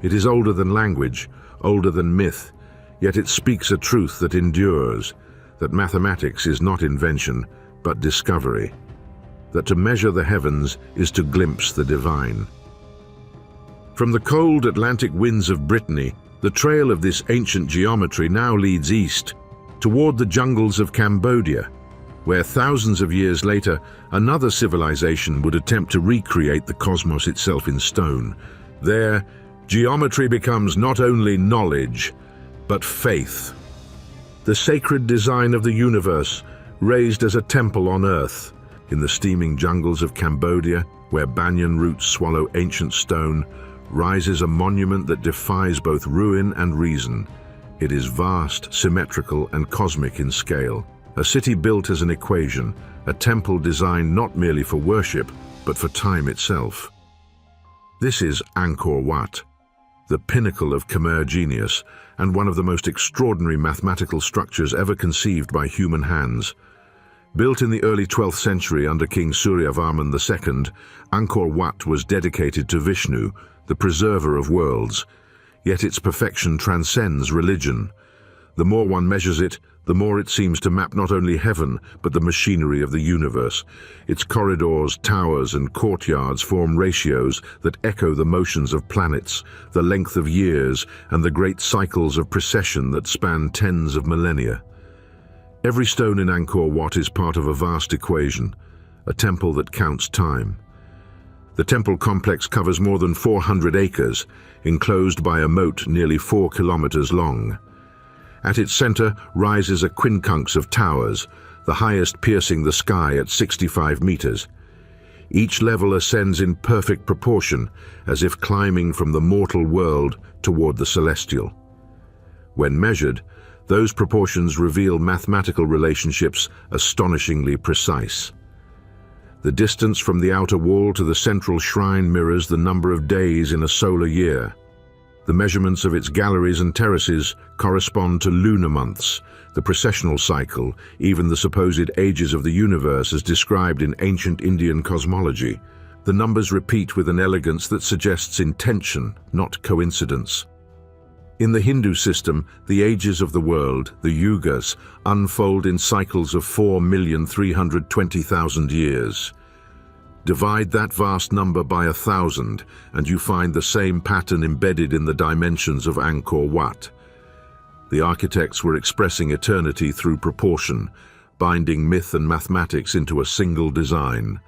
Speaker 1: It is older than language, older than myth, yet it speaks a truth that endures, that mathematics is not invention, but discovery, that to measure the heavens is to glimpse the divine. From the cold Atlantic winds of Brittany, the trail of this ancient geometry now leads east, toward the jungles of Cambodia, where thousands of years later, another civilization would attempt to recreate the cosmos itself in stone. There, geometry becomes not only knowledge, but faith. The sacred design of the universe, raised as a temple on earth. In the steaming jungles of Cambodia, where banyan roots swallow ancient stone, rises a monument that defies both ruin and reason. It is vast, symmetrical, and cosmic in scale. A city built as an equation, a temple designed not merely for worship, but for time itself. This is Angkor Wat, the pinnacle of Khmer genius, and one of the most extraordinary mathematical structures ever conceived by human hands. Built in the early 12th century under King Suryavarman II, Angkor Wat was dedicated to Vishnu, the preserver of worlds, yet its perfection transcends religion. The more one measures it, the more it seems to map not only heaven, but the machinery of the universe. Its corridors, towers, and courtyards form ratios that echo the motions of planets, the length of years, and the great cycles of precession that span tens of millennia. Every stone in Angkor Wat is part of a vast equation, a temple that counts time. The temple complex covers more than 400 acres, enclosed by a moat nearly 4 kilometers long. At its center rises a quincunx of towers, the highest piercing the sky at 65 meters. Each level ascends in perfect proportion, as if climbing from the mortal world toward the celestial. When measured, those proportions reveal mathematical relationships astonishingly precise. The distance from the outer wall to the central shrine mirrors the number of days in a solar year. The measurements of its galleries and terraces correspond to lunar months, the precessional cycle, even the supposed ages of the universe as described in ancient Indian cosmology. The numbers repeat with an elegance that suggests intention, not coincidence. In the Hindu system, the ages of the world, the yugas, unfold in cycles of 4,320,000 years. Divide that vast number by 1,000, and you find the same pattern embedded in the dimensions of Angkor Wat. The architects were expressing eternity through proportion, binding myth and mathematics into a single design.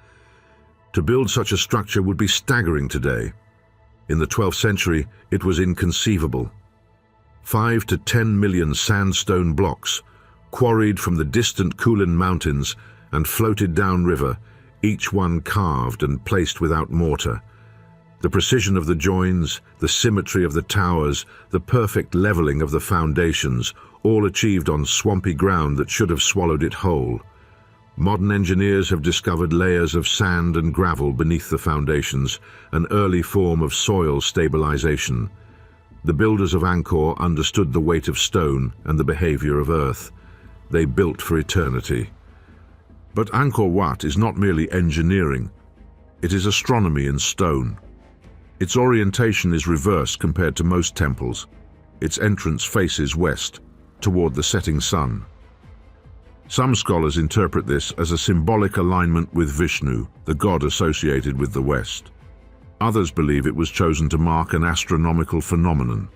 Speaker 1: To build such a structure would be staggering today. In the 12th century, it was inconceivable. 5 to 10 million sandstone blocks, quarried from the distant Kulin Mountains and floated downriver, each one carved and placed without mortar. The precision of the joins, the symmetry of the towers, the perfect leveling of the foundations, all achieved on swampy ground that should have swallowed it whole. Modern engineers have discovered layers of sand and gravel beneath the foundations, an early form of soil stabilization. The builders of Angkor understood the weight of stone and the behavior of earth. They built for eternity. But Angkor Wat is not merely engineering. It is astronomy in stone. Its orientation is reversed compared to most temples. Its entrance faces west, toward the setting sun. Some scholars interpret this as a symbolic alignment with Vishnu, the god associated with the West. Others believe it was chosen to mark an astronomical phenomenon,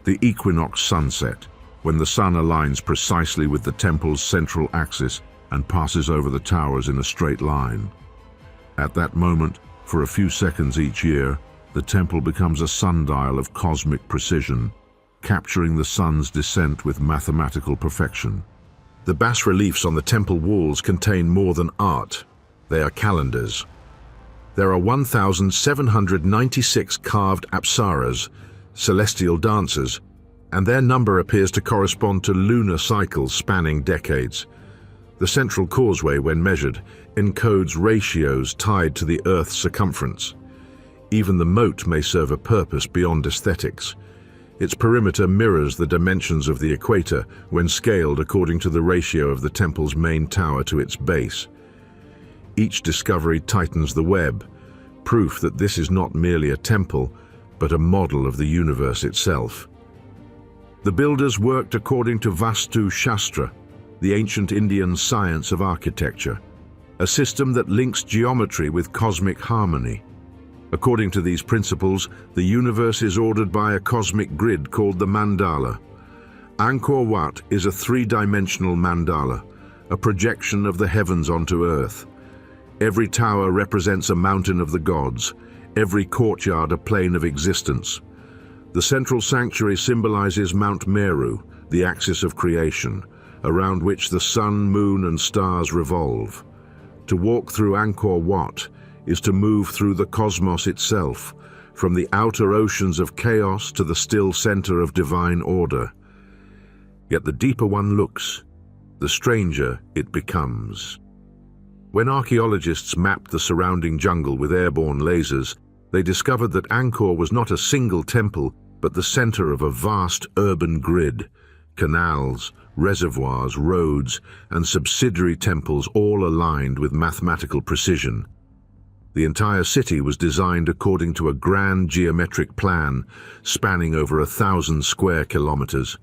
Speaker 1: the equinox sunset, when the sun aligns precisely with the temple's central axis and passes over the towers in a straight line. At that moment, for a few seconds each year, the temple becomes a sundial of cosmic precision, capturing the sun's descent with mathematical perfection. The bas-reliefs on the temple walls contain more than art. They are calendars. There are 1,796 carved apsaras, celestial dancers, and their number appears to correspond to lunar cycles spanning decades. The central causeway, when measured, encodes ratios tied to the Earth's circumference. Even the moat may serve a purpose beyond aesthetics. Its perimeter mirrors the dimensions of the equator when scaled according to the ratio of the temple's main tower to its base. Each discovery tightens the web, proof that this is not merely a temple, but a model of the universe itself. The builders worked according to Vastu Shastra, the ancient Indian science of architecture, a system that links geometry with cosmic harmony. According to these principles, the universe is ordered by a cosmic grid called the mandala. Angkor Wat is a three-dimensional mandala, a projection of the heavens onto Earth. Every tower represents a mountain of the gods, every courtyard a plane of existence. The central sanctuary symbolizes Mount Meru, the axis of creation, around which the sun, moon, and stars revolve. To walk through Angkor Wat is to move through the cosmos itself, from the outer oceans of chaos to the still center of divine order. Yet the deeper one looks, the stranger it becomes. When archaeologists mapped the surrounding jungle with airborne lasers, they discovered that Angkor was not a single temple, but the center of a vast urban grid. Canals, reservoirs, roads, and subsidiary temples all aligned with mathematical precision. The entire city was designed according to a grand geometric plan spanning over 1,000 square kilometers.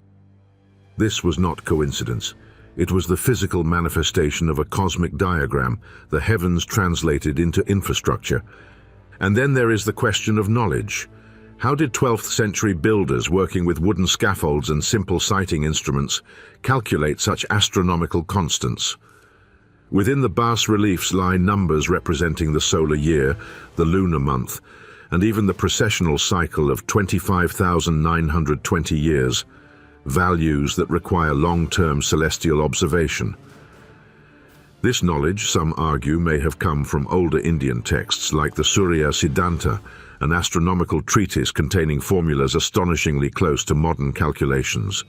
Speaker 1: This was not coincidence. It was the physical manifestation of a cosmic diagram, the heavens translated into infrastructure. And then there is the question of knowledge. How did 12th century builders working with wooden scaffolds and simple sighting instruments calculate such astronomical constants? Within the bas-reliefs lie numbers representing the solar year, the lunar month, and even the precessional cycle of 25,920 years, values that require long-term celestial observation. This knowledge, some argue, may have come from older Indian texts like the Surya Siddhanta, an astronomical treatise containing formulas astonishingly close to modern calculations.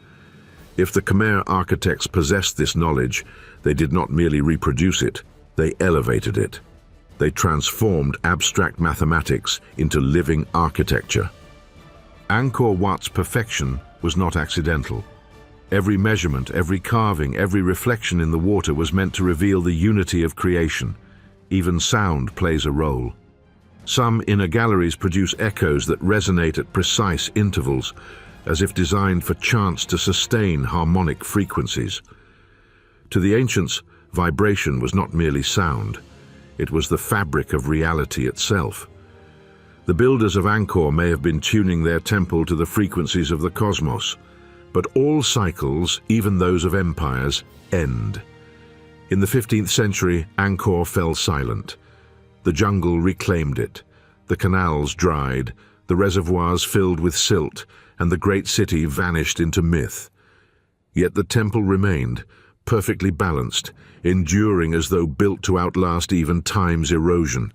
Speaker 1: If the Khmer architects possessed this knowledge, they did not merely reproduce it, they elevated it. They transformed abstract mathematics into living architecture. Angkor Wat's perfection was not accidental. Every measurement, every carving, every reflection in the water was meant to reveal the unity of creation. Even sound plays a role. Some inner galleries produce echoes that resonate at precise intervals, as if designed for chants to sustain harmonic frequencies. To the ancients, vibration was not merely sound. It was the fabric of reality itself. The builders of Angkor may have been tuning their temple to the frequencies of the cosmos, but all cycles, even those of empires, end. In the 15th century, Angkor fell silent. The jungle reclaimed it. The canals dried, the reservoirs filled with silt, and the great city vanished into myth. Yet the temple remained, perfectly balanced, enduring as though built to outlast even time's erosion.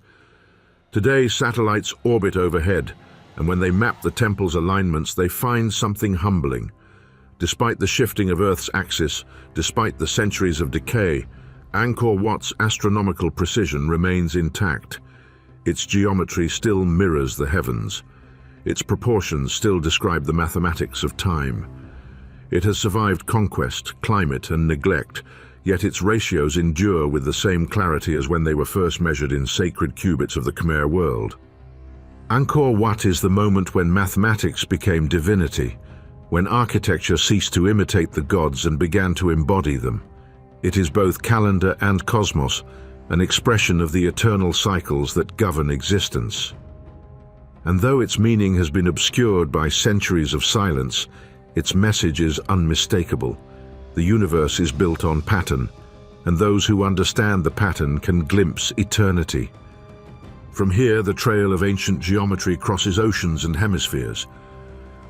Speaker 1: Today, satellites orbit overhead, and when they map the temple's alignments, they find something humbling. Despite the shifting of Earth's axis, despite the centuries of decay, Angkor Wat's astronomical precision remains intact. Its geometry still mirrors the heavens. Its proportions still describe the mathematics of time. It has survived conquest, climate, and neglect, yet its ratios endure with the same clarity as when they were first measured in sacred cubits of the Khmer world. Angkor Wat is the moment when mathematics became divinity, when architecture ceased to imitate the gods and began to embody them. It is both calendar and cosmos, an expression of the eternal cycles that govern existence. And though its meaning has been obscured by centuries of silence, its message is unmistakable. The universe is built on pattern, and those who understand the pattern can glimpse eternity. From here, the trail of ancient geometry crosses oceans and hemispheres.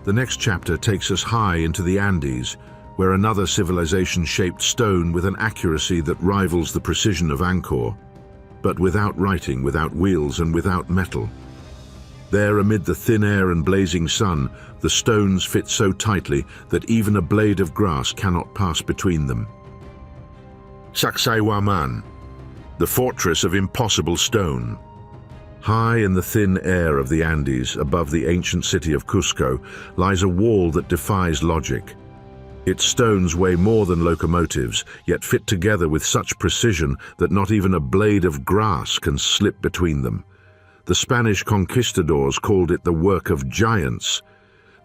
Speaker 1: The next chapter takes us high into the Andes, where another civilization shaped stone with an accuracy that rivals the precision of Angkor, but without writing, without wheels, and without metal. There, amid the thin air and blazing sun, the stones fit so tightly that even a blade of grass cannot pass between them. Sacsayhuaman, the fortress of impossible stone. High in the thin air of the Andes, above the ancient city of Cusco, lies a wall that defies logic. Its stones weigh more than locomotives, yet fit together with such precision that not even a blade of grass can slip between them. The Spanish conquistadors called it the work of giants.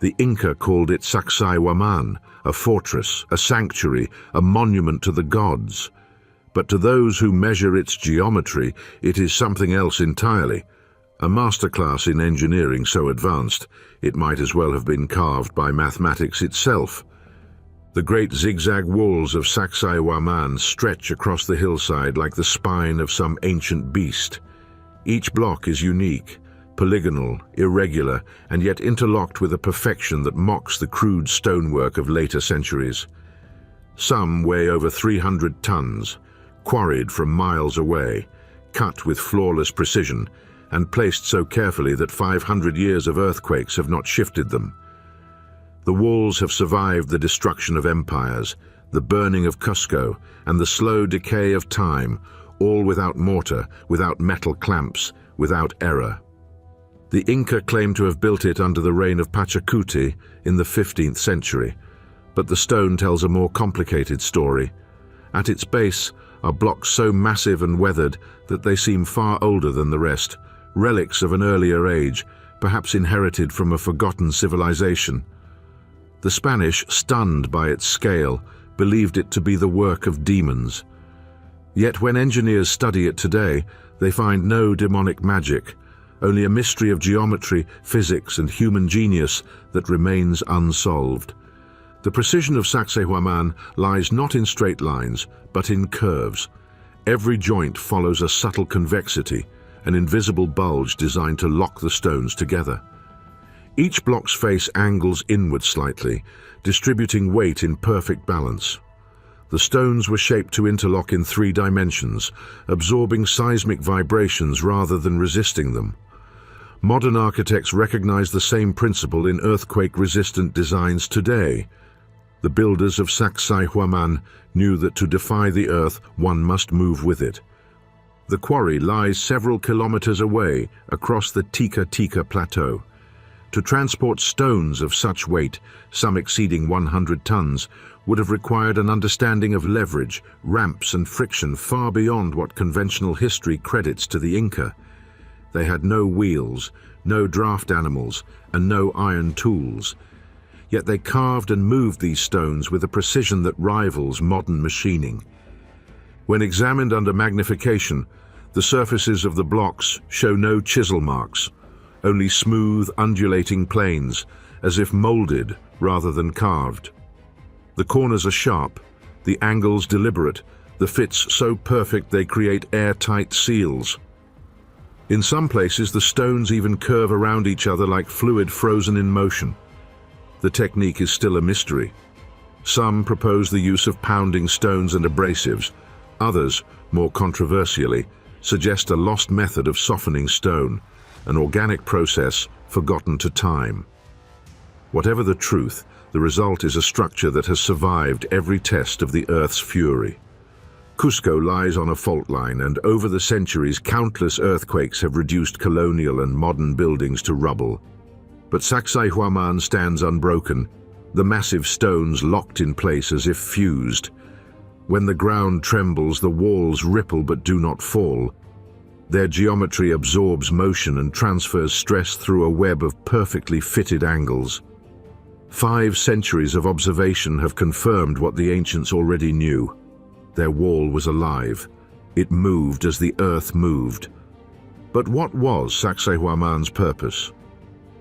Speaker 1: The Inca called it Sacsayhuaman, a fortress, a sanctuary, a monument to the gods. But to those who measure its geometry, it is something else entirely. A masterclass in engineering so advanced, it might as well have been carved by mathematics itself. The great zigzag walls of Sacsayhuaman stretch across the hillside like the spine of some ancient beast. Each block is unique, polygonal, irregular, and yet interlocked with a perfection that mocks the crude stonework of later centuries. Some weigh over 300 tons, quarried from miles away, cut with flawless precision, and placed so carefully that 500 years of earthquakes have not shifted them. The walls have survived the destruction of empires, the burning of Cusco, and the slow decay of time, all without mortar, without metal clamps, without error. The Inca claimed to have built it under the reign of Pachacuti in the 15th century, but the stone tells a more complicated story. At its base are blocks so massive and weathered that they seem far older than the rest, relics of an earlier age, perhaps inherited from a forgotten civilization. The Spanish, stunned by its scale, believed it to be the work of demons. Yet when engineers study it today, they find no demonic magic, only a mystery of geometry, physics, and human genius that remains unsolved. The precision of Sacsayhuaman lies not in straight lines, but in curves. Every joint follows a subtle convexity, an invisible bulge designed to lock the stones together. Each block's face angles inward slightly, distributing weight in perfect balance. The stones were shaped to interlock in 3 dimensions, absorbing seismic vibrations rather than resisting them. Modern architects recognize the same principle in earthquake-resistant designs today. The builders of Sacsayhuaman knew that to defy the earth, one must move with it. The quarry lies several kilometers away across the Tika Tika Plateau. To transport stones of such weight, some exceeding 100 tons, would have required an understanding of leverage, ramps, and friction far beyond what conventional history credits to the Inca. They had no wheels, no draft animals, and no iron tools. Yet they carved and moved these stones with a precision that rivals modern machining. When examined under magnification, the surfaces of the blocks show no chisel marks, only smooth, undulating planes, as if molded rather than carved. The corners are sharp, the angles deliberate, the fits so perfect they create airtight seals. In some places, the stones even curve around each other like fluid frozen in motion. The technique is still a mystery. Some propose the use of pounding stones and abrasives. Others, more controversially, suggest a lost method of softening stone, an organic process forgotten to time. Whatever the truth, the result is a structure that has survived every test of the Earth's fury. Cusco lies on a fault line, and over the centuries countless earthquakes have reduced colonial and modern buildings to rubble. But Sacsayhuaman stands unbroken, the massive stones locked in place as if fused. When the ground trembles, the walls ripple but do not fall. Their geometry absorbs motion and transfers stress through a web of perfectly fitted angles. 5 centuries of observation have confirmed what the ancients already knew. Their wall was alive. It moved as the earth moved. But what was Sacsayhuaman's purpose?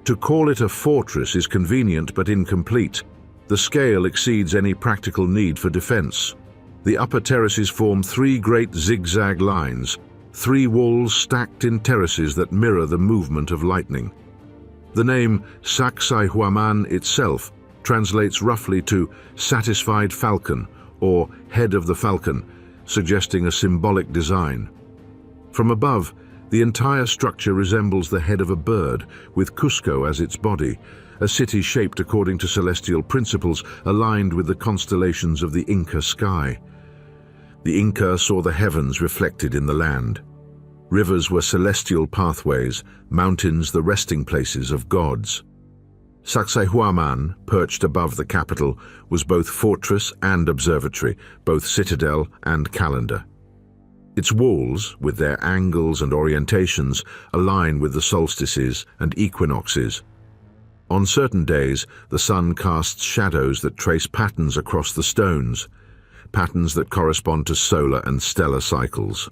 Speaker 1: To call it a fortress is convenient but incomplete. The scale exceeds any practical need for defense. The upper terraces form 3 great zigzag lines, 3 walls stacked in terraces that mirror the movement of lightning. The name Sacsayhuaman itself translates roughly to satisfied falcon or head of the falcon, suggesting a symbolic design. From above, the entire structure resembles the head of a bird, with Cusco as its body, a city shaped according to celestial principles aligned with the constellations of the Inca sky. The Inca saw the heavens reflected in the land. Rivers were celestial pathways, mountains the resting places of gods. Sacsayhuaman, perched above the capital, was both fortress and observatory, both citadel and calendar. Its walls, with their angles and orientations, align with the solstices and equinoxes. On certain days, the sun casts shadows that trace patterns across the stones, patterns that correspond to solar and stellar cycles.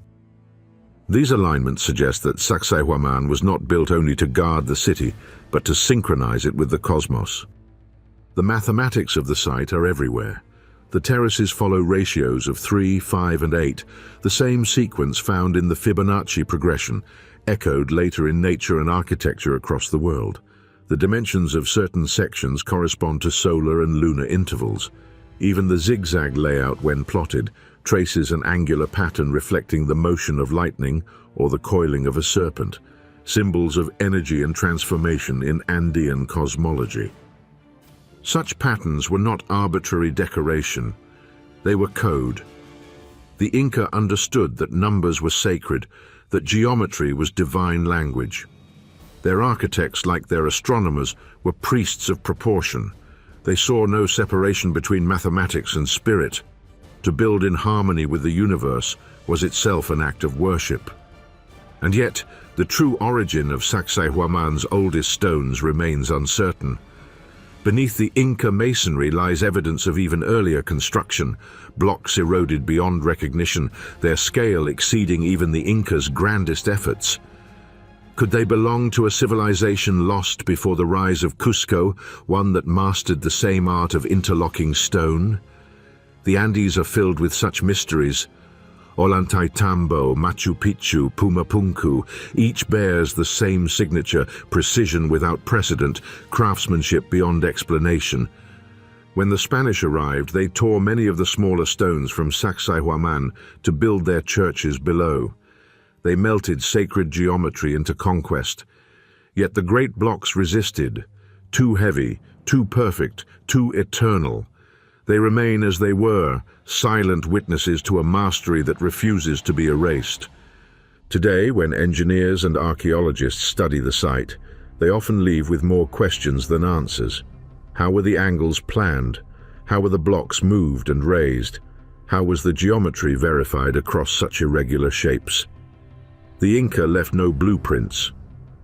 Speaker 1: These alignments suggest that Sacsayhuaman was not built only to guard the city, but to synchronize it with the cosmos. The mathematics of the site are everywhere. The terraces follow ratios of 3, 5, and 8, the same sequence found in the Fibonacci progression, echoed later in nature and architecture across the world. The dimensions of certain sections correspond to solar and lunar intervals. Even the zigzag layout, when plotted, traces an angular pattern reflecting the motion of lightning or the coiling of a serpent, symbols of energy and transformation in Andean cosmology. Such patterns were not arbitrary decoration, they were code. The Inca understood that numbers were sacred, that geometry was divine language. Their architects, like their astronomers, were priests of proportion. They saw no separation between mathematics and spirit. To build in harmony with the universe was itself an act of worship. And yet, the true origin of Sacsayhuaman's oldest stones remains uncertain. Beneath the Inca masonry lies evidence of even earlier construction, blocks eroded beyond recognition, their scale exceeding even the Incas' grandest efforts. Could they belong to a civilization lost before the rise of Cusco, one that mastered the same art of interlocking stone? The Andes are filled with such mysteries. Ollantaytambo, Machu Picchu, Pumapunku, each bears the same signature, precision without precedent, craftsmanship beyond explanation. When the Spanish arrived, they tore many of the smaller stones from Sacsayhuaman to build their churches below. They melted sacred geometry into conquest. Yet the great blocks resisted, too heavy, too perfect, too eternal. They remain as they were, silent witnesses to a mastery that refuses to be erased. Today, when engineers and archaeologists study the site, they often leave with more questions than answers. How were the angles planned? How were the blocks moved and raised? How was the geometry verified across such irregular shapes? The Inca left no blueprints.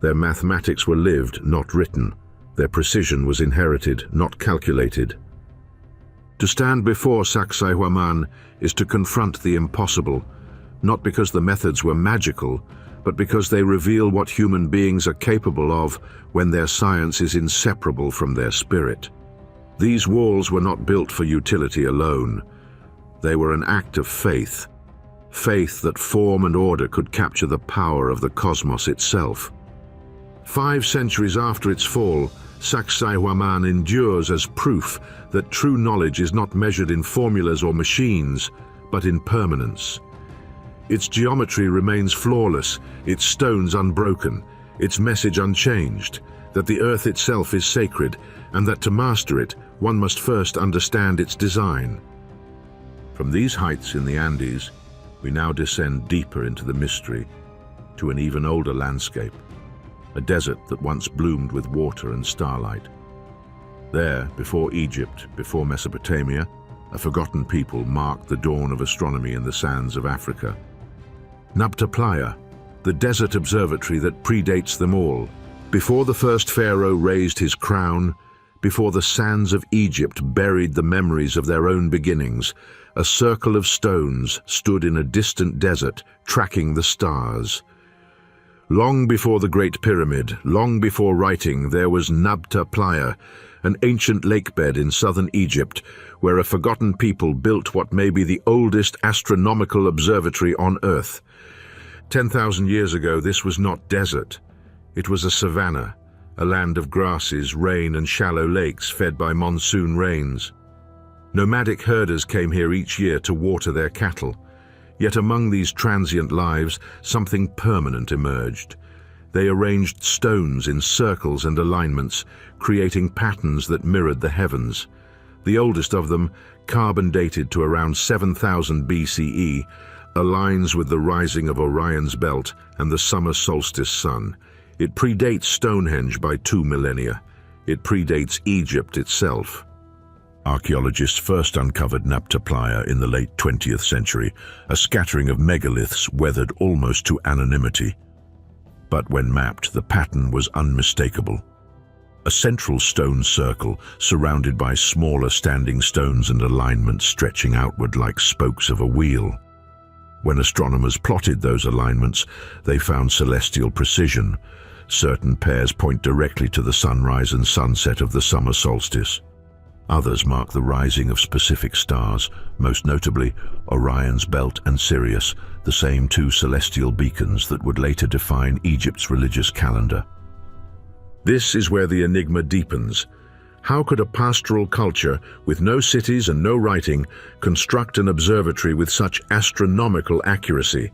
Speaker 1: Their mathematics were lived, not written. Their precision was inherited, not calculated. To stand before Sacsayhuaman is to confront the impossible, not because the methods were magical, but because they reveal what human beings are capable of when their science is inseparable from their spirit. These walls were not built for utility alone. They were an act of faith, faith that form and order could capture the power of the cosmos itself. 5 centuries after its fall, Sacsayhuaman endures as proof that true knowledge is not measured in formulas or machines, but in permanence. Its geometry remains flawless, its stones unbroken, its message unchanged, that the earth itself is sacred, and that to master it, one must first understand its design. From these heights in the Andes, We now descend deeper into the mystery, to an even older landscape, a desert that once bloomed with water and starlight. There, before Egypt, before Mesopotamia, a forgotten people marked the dawn of astronomy in the sands of Africa. Nabta Playa, the desert observatory that predates them all. Before the first pharaoh raised his crown, before the sands of Egypt buried the memories of their own beginnings, a circle of stones stood in a distant desert, tracking the stars. Long before the Great Pyramid, long before writing, there was Nabta Playa, an ancient lakebed in southern Egypt, where a forgotten people built what may be the oldest astronomical observatory on Earth. 10,000 years ago, this was not desert. It was a savanna, a land of grasses, rain, and shallow lakes fed by monsoon rains. Nomadic herders came here each year to water their cattle. Yet among these transient lives, something permanent emerged. They arranged stones in circles and alignments, creating patterns that mirrored the heavens. The oldest of them, carbon-dated to around 7,000 BCE, aligns with the rising of Orion's belt and the summer solstice sun. It predates Stonehenge by 2 millennia. It predates Egypt itself. Archaeologists first uncovered Nabta Playa in the late 20th century, a scattering of megaliths weathered almost to anonymity. But when mapped, the pattern was unmistakable. A central stone circle surrounded by smaller standing stones and alignments stretching outward like spokes of a wheel. When astronomers plotted those alignments, they found celestial precision. Certain pairs point directly to the sunrise and sunset of the summer solstice. Others mark the rising of specific stars, most notably Orion's belt and Sirius, the same two celestial beacons that would later define Egypt's religious calendar. This is where the enigma deepens. How could a pastoral culture, with no cities and no writing, construct an observatory with such astronomical accuracy?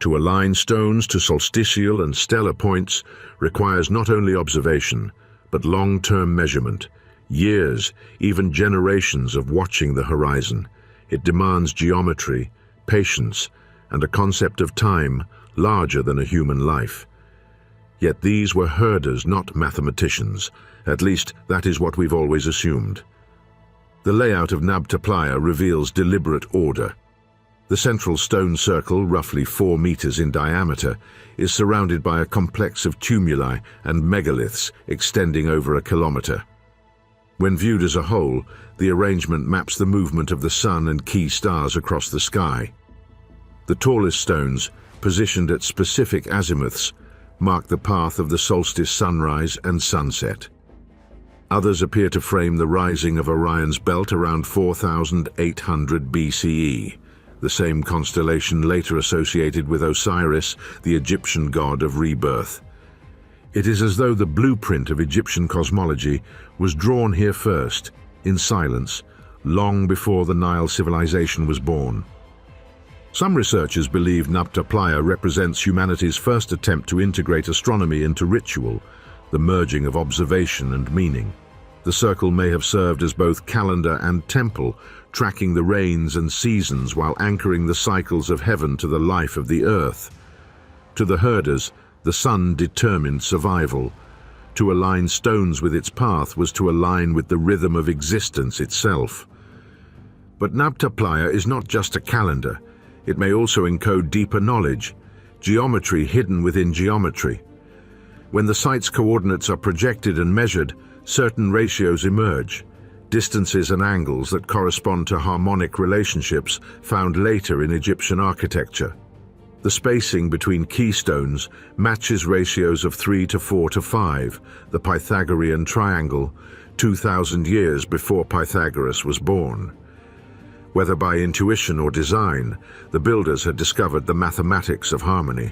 Speaker 1: To align stones to solstitial and stellar points requires not only observation, but long-term measurement. Years, even generations of watching the horizon. It demands geometry, patience, and a concept of time larger than a human life. Yet these were herders, not mathematicians. At least, that is what we've always assumed. The layout of Nabta Playa reveals deliberate order. The central stone circle, roughly 4 meters in diameter, is surrounded by a complex of tumuli and megaliths extending over a kilometer. When viewed as a whole, the arrangement maps the movement of the sun and key stars across the sky. The tallest stones, positioned at specific azimuths, mark the path of the solstice sunrise and sunset. Others appear to frame the rising of Orion's belt around 4,800 BCE, the same constellation later associated with Osiris, the Egyptian god of rebirth. It is as though the blueprint of Egyptian cosmology was drawn here first, in silence, long before the Nile civilization was born. Some researchers believe Nabta Playa represents humanity's first attempt to integrate astronomy into ritual, the merging of observation and meaning. The circle may have served as both calendar and temple, tracking the rains and seasons while anchoring the cycles of heaven to the life of the earth. To the herders, the sun determined survival. To align stones with its path was to align with the rhythm of existence itself. But Nabta Playa is not just a calendar. It may also encode deeper knowledge, geometry hidden within geometry. When the site's coordinates are projected and measured, certain ratios emerge, distances and angles that correspond to harmonic relationships found later in Egyptian architecture. The spacing between keystones matches ratios of 3 to 4 to 5, the Pythagorean triangle, 2,000 years before Pythagoras was born. Whether by intuition or design, the builders had discovered the mathematics of harmony.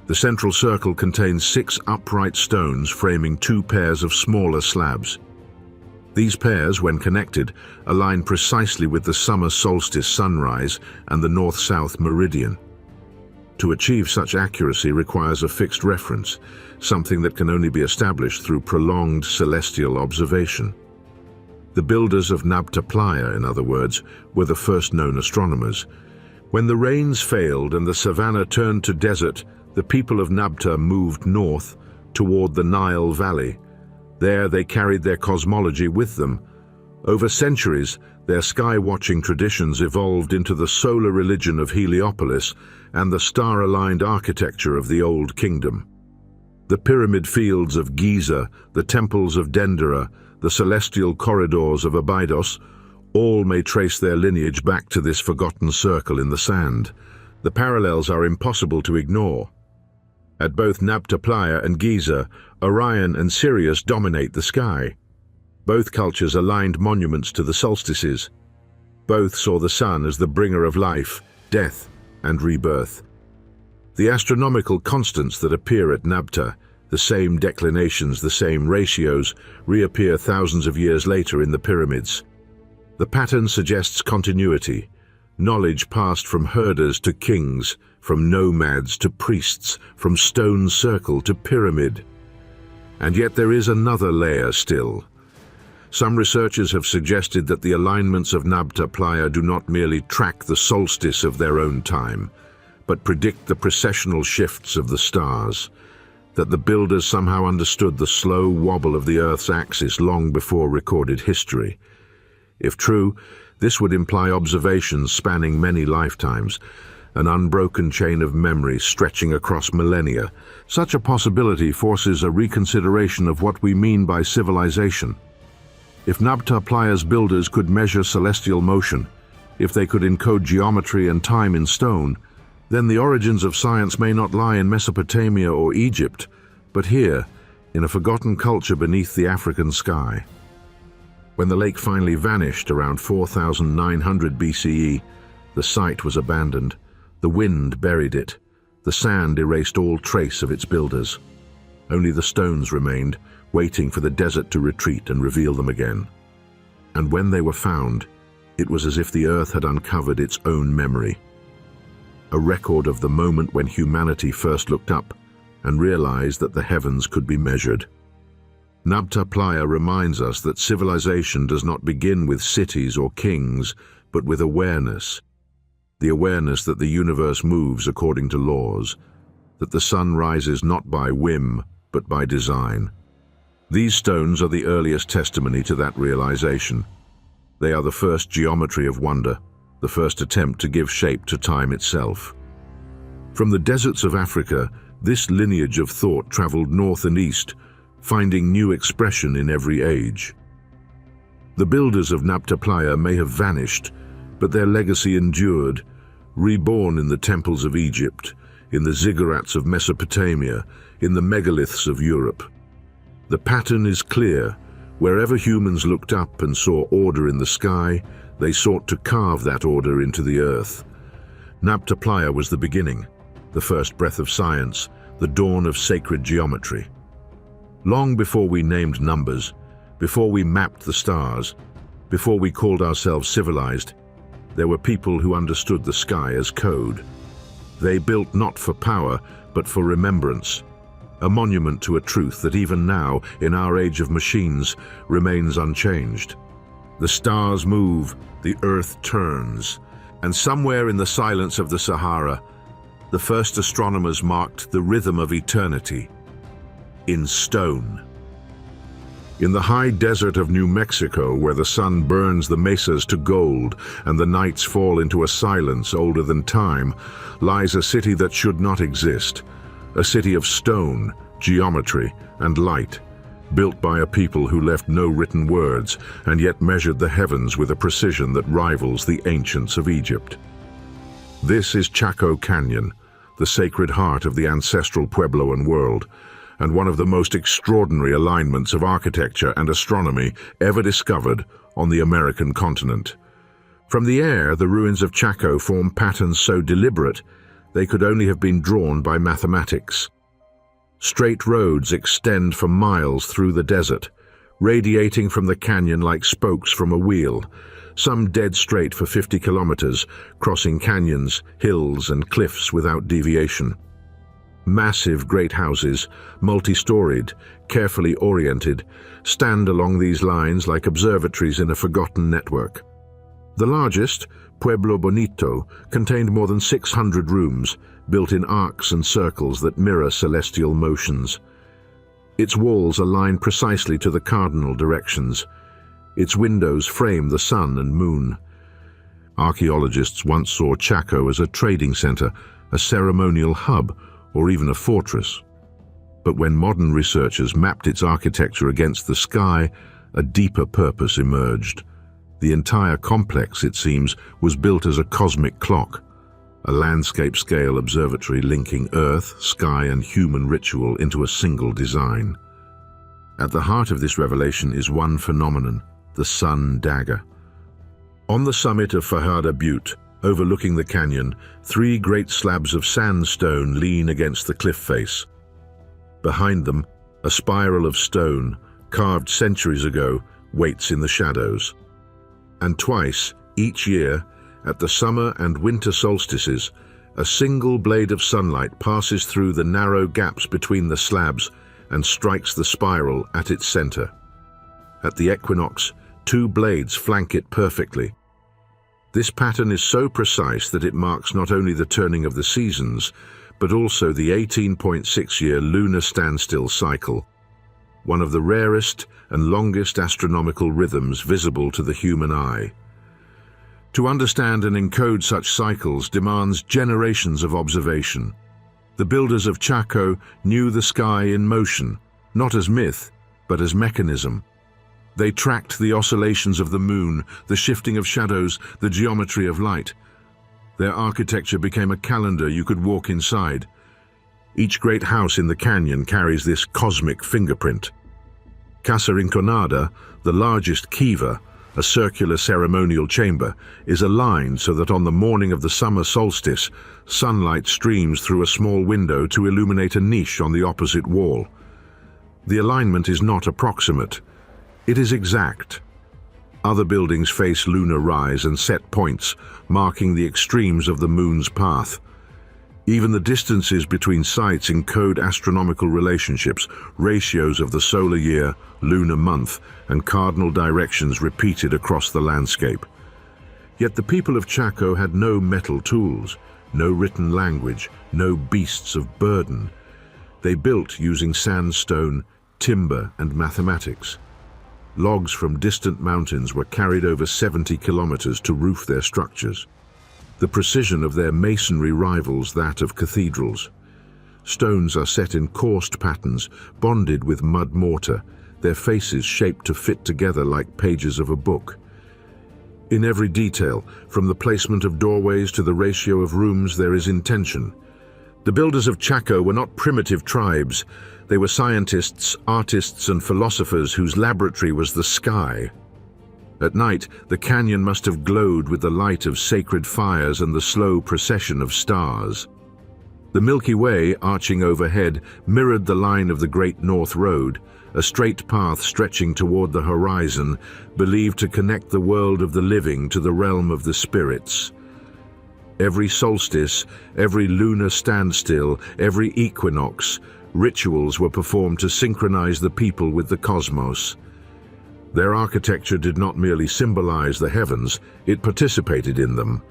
Speaker 1: The central circle contains 6 upright stones framing 2 pairs of smaller slabs. These pairs, when connected, align precisely with the summer solstice sunrise and the north-south meridian. To achieve such accuracy requires a fixed reference, something that can only be established through prolonged celestial observation. The builders of Nabta Playa, in other words, were the first known astronomers. When the rains failed and the savanna turned to desert, the people of Nabta moved north toward the Nile Valley. There they carried their cosmology with them. Over centuries, their sky-watching traditions evolved into the solar religion of Heliopolis and the star-aligned architecture of the Old Kingdom. The pyramid fields of Giza, the temples of Dendera, the celestial corridors of Abydos, all may trace their lineage back to this forgotten circle in the sand. The parallels are impossible to ignore. At both Nabta Playa and Giza, Orion and Sirius dominate the sky. Both cultures aligned monuments to the solstices. Both saw the sun as the bringer of life, death, and rebirth. The astronomical constants that appear at Nabta, the same declinations, the same ratios, reappear thousands of years later in the pyramids. The pattern suggests continuity, knowledge passed from herders to kings, from nomads to priests, from stone circle to pyramid. And yet there is another layer still. Some researchers have suggested that the alignments of Nabta Playa do not merely track the solstice of their own time, but predict the precessional shifts of the stars, that the builders somehow understood the slow wobble of the Earth's axis long before recorded history. If true, this would imply observations spanning many lifetimes, an unbroken chain of memory stretching across millennia. Such a possibility forces a reconsideration of what we mean by civilization. If Nabta Playa's builders could measure celestial motion, if they could encode geometry and time in stone, then the origins of science may not lie in Mesopotamia or Egypt, but here, in a forgotten culture beneath the African sky. When the lake finally vanished around 4900 BCE, the site was abandoned. The wind buried it. The sand erased all trace of its builders. Only the stones remained, waiting for the desert to retreat and reveal them again. And when they were found, it was as if the earth had uncovered its own memory. A record of the moment when humanity first looked up and realized that the heavens could be measured. Nabta Playa reminds us that civilization does not begin with cities or kings, but with awareness. The awareness that the universe moves according to laws, that the sun rises not by whim, but by design. These stones are the earliest testimony to that realization. They are the first geometry of wonder, the first attempt to give shape to time itself. From the deserts of Africa, this lineage of thought traveled north and east, finding new expression in every age. The builders of Nabta Playa may have vanished, but their legacy endured, reborn in the temples of Egypt, in the ziggurats of Mesopotamia, in the megaliths of Europe. The pattern is clear. Wherever humans looked up and saw order in the sky, they sought to carve that order into the earth. Nabta Playa was the beginning, the first breath of science, the dawn of sacred geometry. Long before we named numbers, before we mapped the stars, before we called ourselves civilized, there were people who understood the sky as code. They built not for power, but for remembrance, a monument to a truth that even now, in our age of machines, remains unchanged. The stars move, the earth turns, and somewhere in the silence of the Sahara, the first astronomers marked the rhythm of eternity in stone. In the high desert of New Mexico, where the sun burns the mesas to gold and the nights fall into a silence older than time, lies a city that should not exist, a city of stone, geometry, and light, built by a people who left no written words and yet measured the heavens with a precision that rivals the ancients of Egypt. This is Chaco Canyon, the sacred heart of the ancestral Puebloan world, and one of the most extraordinary alignments of architecture and astronomy ever discovered on the American continent. From the air, the ruins of Chaco form patterns so deliberate they could only have been drawn by mathematics. Straight roads extend for miles through the desert, radiating from the canyon like spokes from a wheel, some dead straight for 50 kilometers, crossing canyons, hills, and cliffs without deviation. Massive great houses, multi-storied, carefully oriented, stand along these lines like observatories in a forgotten network. The largest, Pueblo Bonito, contained more than 600 rooms, built in arcs and circles that mirror celestial motions. Its walls align precisely to the cardinal directions. Its windows frame the sun and moon. Archaeologists once saw Chaco as a trading center, a ceremonial hub, or even a fortress. But when modern researchers mapped its architecture against the sky, a deeper purpose emerged. The entire complex, it seems, was built as a cosmic clock, a landscape-scale observatory linking Earth, sky, and human ritual into a single design. At the heart of this revelation is one phenomenon, the sun dagger. On the summit of Fajada Butte, overlooking the canyon, 3 great slabs of sandstone lean against the cliff face. Behind them, a spiral of stone, carved centuries ago, waits in the shadows. And twice, each year, at the summer and winter solstices, a single blade of sunlight passes through the narrow gaps between the slabs and strikes the spiral at its center. At the equinox, 2 blades flank it perfectly. This pattern is so precise that it marks not only the turning of the seasons, but also the 18.6-year lunar standstill cycle, one of the rarest and longest astronomical rhythms visible to the human eye. To understand and encode such cycles demands generations of observation. The builders of Chaco knew the sky in motion, not as myth, but as mechanism. They tracked the oscillations of the moon, the shifting of shadows, the geometry of light. Their architecture became a calendar you could walk inside. Each great house in the canyon carries this cosmic fingerprint. Casa Rinconada, the largest kiva, a circular ceremonial chamber, is aligned so that on the morning of the summer solstice, sunlight streams through a small window to illuminate a niche on the opposite wall. The alignment is not approximate. It is exact. Other buildings face lunar rise and set points, marking the extremes of the moon's path. Even the distances between sites encode astronomical relationships, ratios of the solar year, lunar month, and cardinal directions repeated across the landscape. Yet the people of Chaco had no metal tools, no written language, no beasts of burden. They built using sandstone, timber, and mathematics. Logs from distant mountains were carried over 70 kilometers to roof their structures. The precision of their masonry rivals that of cathedrals. Stones are set in coursed patterns, bonded with mud mortar, their faces shaped to fit together like pages of a book. In every detail, from the placement of doorways to the ratio of rooms, there is intention. The builders of Chaco were not primitive tribes. They were scientists, artists, and philosophers whose laboratory was the sky. At night, the canyon must have glowed with the light of sacred fires and the slow procession of stars. The Milky Way, arching overhead, mirrored the line of the Great North Road, a straight path stretching toward the horizon, believed to connect the world of the living to the realm of the spirits. Every solstice, every lunar standstill, every equinox, rituals were performed to synchronize the people with the cosmos. Their architecture did not merely symbolize the heavens, it participated in them.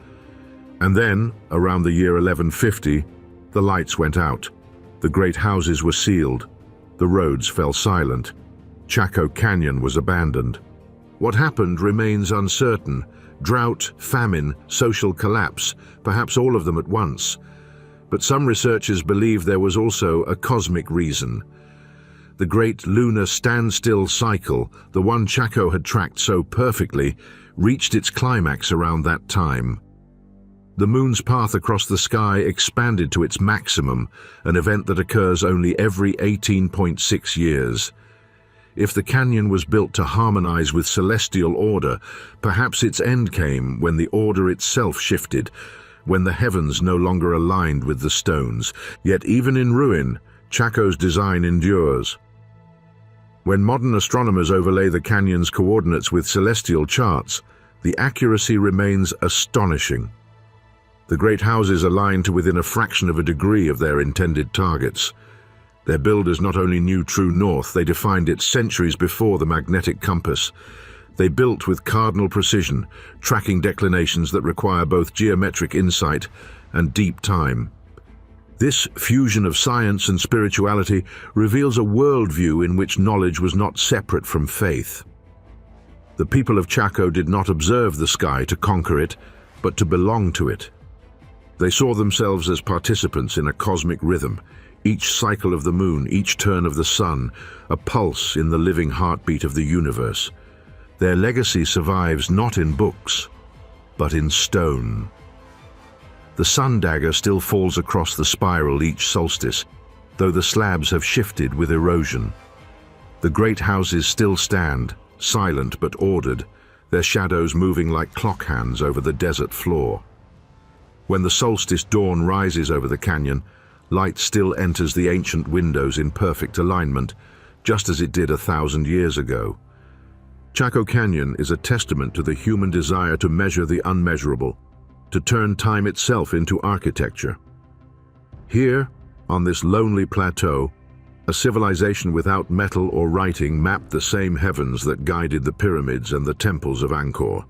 Speaker 1: And then, around the year 1150, the lights went out. The great houses were sealed. The roads fell silent. Chaco Canyon was abandoned. What happened remains uncertain. Drought, famine, social collapse, perhaps all of them at once. But some researchers believe there was also a cosmic reason. The great lunar standstill cycle, the one Chaco had tracked so perfectly, reached its climax around that time. The moon's path across the sky expanded to its maximum, an event that occurs only every 18.6 years. If the canyon was built to harmonize with celestial order, perhaps its end came when the order itself shifted, when the heavens no longer aligned with the stones. Yet even in ruin, Chaco's design endures. When modern astronomers overlay the canyon's coordinates with celestial charts, the accuracy remains astonishing. The great houses align to within a fraction of a degree of their intended targets. Their builders not only knew true north, they defined it centuries before the magnetic compass. They built with cardinal precision, tracking declinations that require both geometric insight and deep time. This fusion of science and spirituality reveals a worldview in which knowledge was not separate from faith. The people of Chaco did not observe the sky to conquer it, but to belong to it. They saw themselves as participants in a cosmic rhythm, each cycle of the moon, each turn of the sun, a pulse in the living heartbeat of the universe. Their legacy survives not in books, but in stone. The sun dagger still falls across the spiral each solstice, though the slabs have shifted with erosion. The great houses still stand, silent but ordered, their shadows moving like clock hands over the desert floor. When the solstice dawn rises over the canyon, light still enters the ancient windows in perfect alignment, just as it did 1,000 years ago. Chaco Canyon is a testament to the human desire to measure the unmeasurable, to turn time itself into architecture. Here, on this lonely plateau, a civilization without metal or writing mapped the same heavens that guided the pyramids and the temples of Angkor.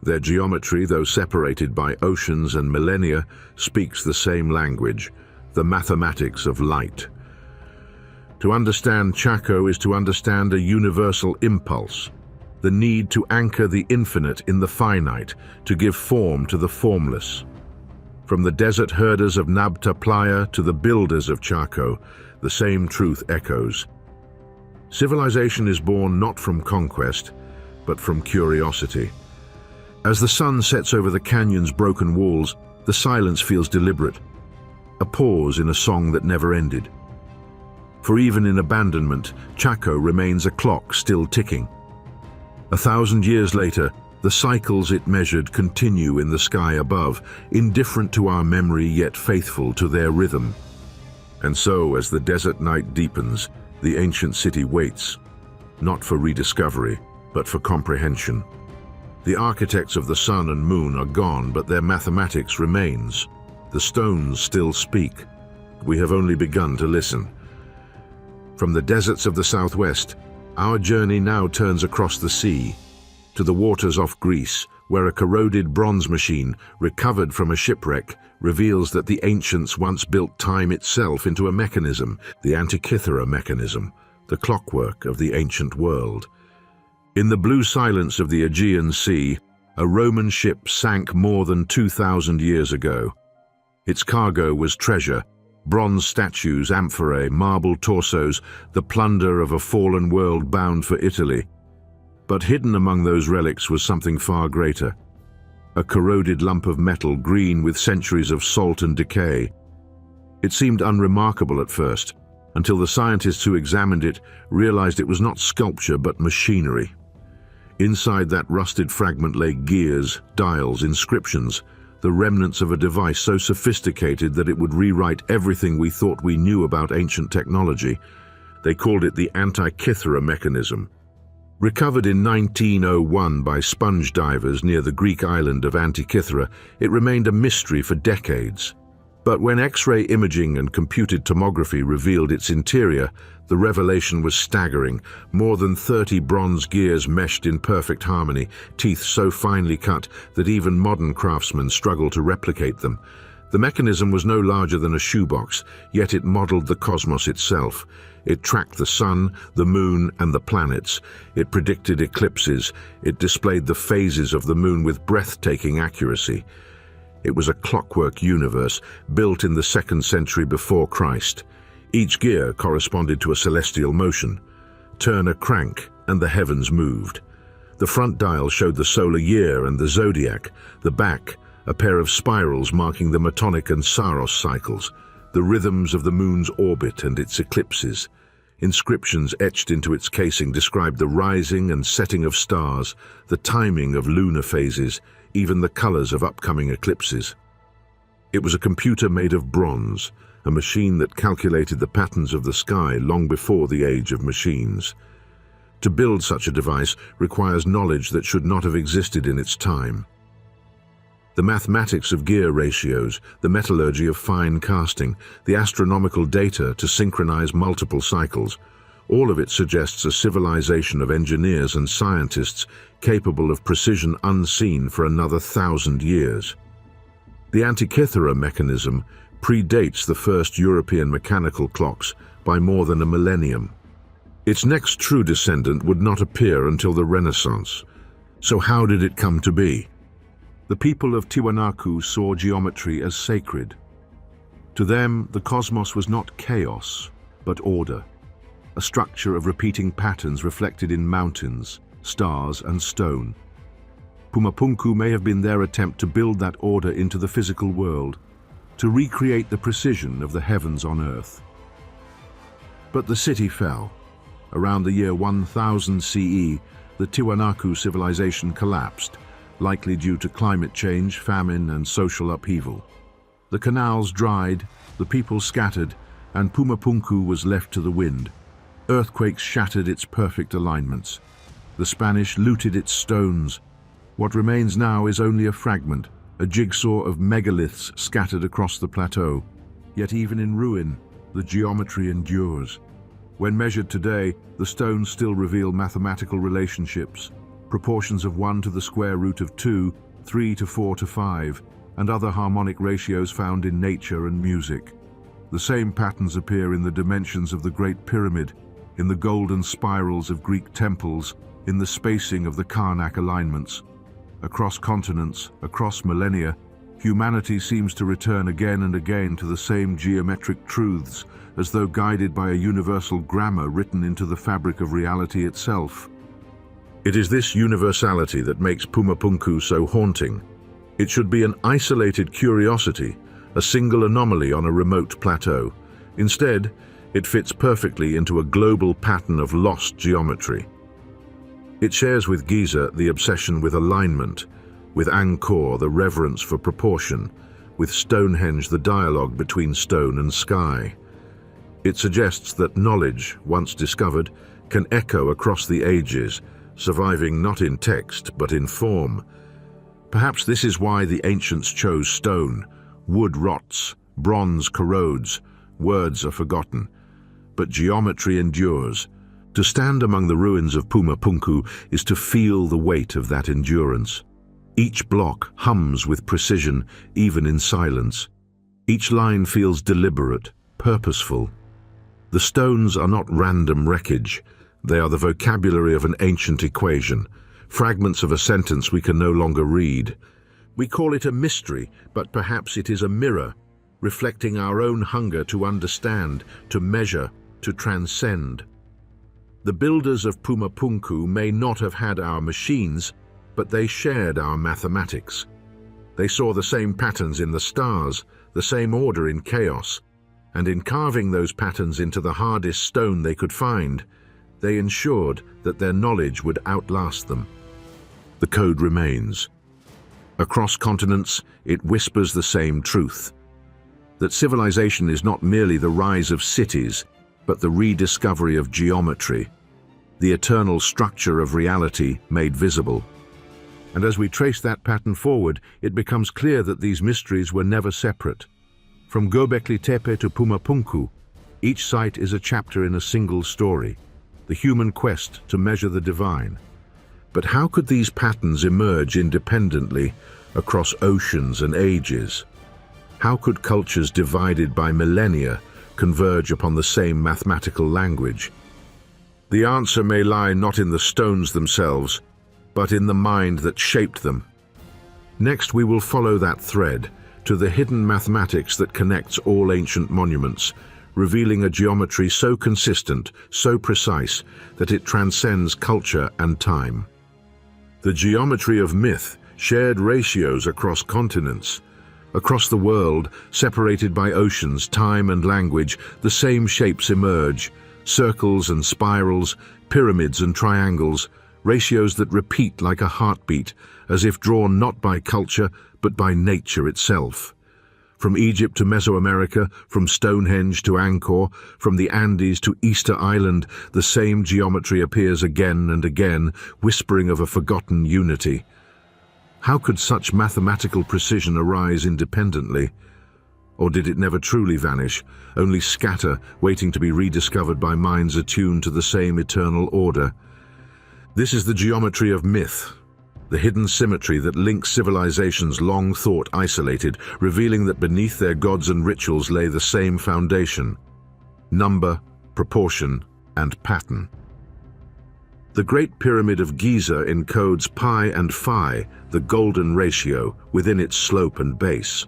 Speaker 1: Their geometry, though separated by oceans and millennia, speaks the same language, the mathematics of light. To understand Chaco is to understand a universal impulse, the need to anchor the infinite in the finite, to give form to the formless. From the desert herders of Nabta Playa to the builders of Chaco, the same truth echoes. Civilization is born not from conquest, but from curiosity. As the sun sets over the canyon's broken walls, the silence feels deliberate, a pause in a song that never ended. For even in abandonment, Chaco remains a clock still ticking. 1,000 years later, the cycles it measured continue in the sky above, indifferent to our memory yet faithful to their rhythm. And so, as the desert night deepens, the ancient city waits, not for rediscovery, but for comprehension. The architects of the sun and moon are gone, but their mathematics remains. The stones still speak. We have only begun to listen. From the deserts of the southwest, our journey now turns across the sea, to the waters off Greece, where a corroded bronze machine, recovered from a shipwreck, reveals that the ancients once built time itself into a mechanism, the Antikythera mechanism, the clockwork of the ancient world. In the blue silence of the Aegean Sea, a Roman ship sank more than 2,000 years ago. Its cargo was treasure, bronze statues, amphorae, marble torsos, the plunder of a fallen world bound for Italy. But hidden among those relics was something far greater. A corroded lump of metal, green with centuries of salt and decay. It seemed unremarkable at first, until the scientists who examined it realized it was not sculpture but machinery. Inside that rusted fragment lay gears, dials, inscriptions, the remnants of a device so sophisticated that it would rewrite everything we thought we knew about ancient technology. They called it the Antikythera mechanism. Recovered in 1901 by sponge divers near the Greek island of Antikythera, it remained a mystery for decades. But when X-ray imaging and computed tomography revealed its interior, the revelation was staggering. More than 30 bronze gears meshed in perfect harmony, teeth so finely cut that even modern craftsmen struggle to replicate them. The mechanism was no larger than a shoebox, yet it modeled the cosmos itself. It tracked the sun, the moon, and the planets. It predicted eclipses. It displayed the phases of the moon with breathtaking accuracy. It was a clockwork universe, built in the 2nd century before Christ. Each gear corresponded to a celestial motion. Turn a crank, and the heavens moved. The front dial showed the solar year and the zodiac. The back, a pair of spirals marking the Metonic and Saros cycles, the rhythms of the moon's orbit and its eclipses. Inscriptions etched into its casing described the rising and setting of stars, the timing of lunar phases, even the colors of upcoming eclipses. It was a computer made of bronze, a machine that calculated the patterns of the sky long before the age of machines. To build such a device requires knowledge that should not have existed in its time. The mathematics of gear ratios, the metallurgy of fine casting, the astronomical data to synchronize multiple cycles, All of it suggests a civilization of engineers and scientists capable of precision unseen for another 1,000 years. The Antikythera mechanism predates the first European mechanical clocks by more than a millennium. Its next true descendant would not appear until the Renaissance. So how did it come to be? The people of Tiwanaku saw geometry as sacred. To them, the cosmos was not chaos, but order, a structure of repeating patterns reflected in mountains, stars, and stone. Pumapunku may have been their attempt to build that order into the physical world, to recreate the precision of the heavens on Earth. But the city fell. Around the year 1000 CE, the Tiwanaku civilization collapsed, likely due to climate change, famine, and social upheaval. The canals dried, the people scattered, and Pumapunku was left to the wind. Earthquakes shattered its perfect alignments. The Spanish looted its stones. What remains now is only a fragment, a jigsaw of megaliths scattered across the plateau. Yet even in ruin, the geometry endures. When measured today, the stones still reveal mathematical relationships, proportions of 1 to the square root of 2, 3 to 4 to 5, and other harmonic ratios found in nature and music. The same patterns appear in the dimensions of the Great Pyramid, in the golden spirals of Greek temples, in the spacing of the Karnak alignments. Across continents, across millennia, humanity seems to return again and again to the same geometric truths, as though guided by a universal grammar written into the fabric of reality itself. It is this universality that makes Pumapunku so haunting. It should be an isolated curiosity, a single anomaly on a remote plateau. Instead, it fits perfectly into a global pattern of lost geometry. It shares with Giza the obsession with alignment, with Angkor the reverence for proportion, with Stonehenge the dialogue between stone and sky. It suggests that knowledge, once discovered, can echo across the ages, surviving not in text but in form. Perhaps this is why the ancients chose stone. Wood rots, bronze corrodes, words are forgotten. But geometry endures. To stand among the ruins of Pumapunku is to feel the weight of that endurance. Each block hums with precision, even in silence. Each line feels deliberate, purposeful. The stones are not random wreckage. They are the vocabulary of an ancient equation, fragments of a sentence we can no longer read. We call it a mystery, but perhaps it is a mirror, reflecting our own hunger to understand, to measure, to transcend. The builders of Pumapunku may not have had our machines, but they shared our mathematics. They saw the same patterns in the stars, the same order in chaos, and in carving those patterns into the hardest stone they could find, they ensured that their knowledge would outlast them. The code remains. Across continents, it whispers the same truth, that civilization is not merely the rise of cities, but the rediscovery of geometry, the eternal structure of reality made visible. And as we trace that pattern forward, it becomes clear that these mysteries were never separate. From Göbekli Tepe to Pumapunku, each site is a chapter in a single story, the human quest to measure the divine. But how could these patterns emerge independently across oceans and ages? How could cultures divided by millennia converge upon the same mathematical language? The answer may lie not in the stones themselves, but in the mind that shaped them. Next, we will follow that thread to the hidden mathematics that connects all ancient monuments, revealing a geometry so consistent, so precise, that it transcends culture and time. The geometry of myth, shared ratios across continents. Across the world, separated by oceans, time and language, the same shapes emerge, circles and spirals, pyramids and triangles, ratios that repeat like a heartbeat, as if drawn not by culture, but by nature itself. From Egypt to Mesoamerica, from Stonehenge to Angkor, from the Andes to Easter Island, the same geometry appears again and again, whispering of a forgotten unity. How could such mathematical precision arise independently? Or did it never truly vanish, only scatter, waiting to be rediscovered by minds attuned to the same eternal order? This is the geometry of myth, the hidden symmetry that links civilizations long thought isolated, revealing that beneath their gods and rituals lay the same foundation: number, proportion, and pattern. The Great Pyramid of Giza encodes pi and phi, the golden ratio, within its slope and base.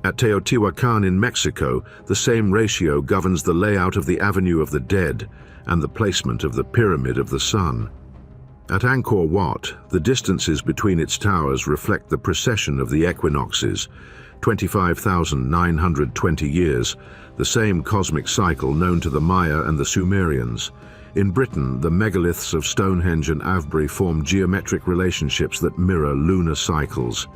Speaker 1: At Teotihuacan in Mexico, the same ratio governs the layout of the Avenue of the Dead and the placement of the Pyramid of the Sun. At Angkor Wat, the distances between its towers reflect the precession of the equinoxes, 25,920 years, the same cosmic cycle known to the Maya and the Sumerians. In Britain, the megaliths of Stonehenge and Avebury form geometric relationships that mirror lunar cycles.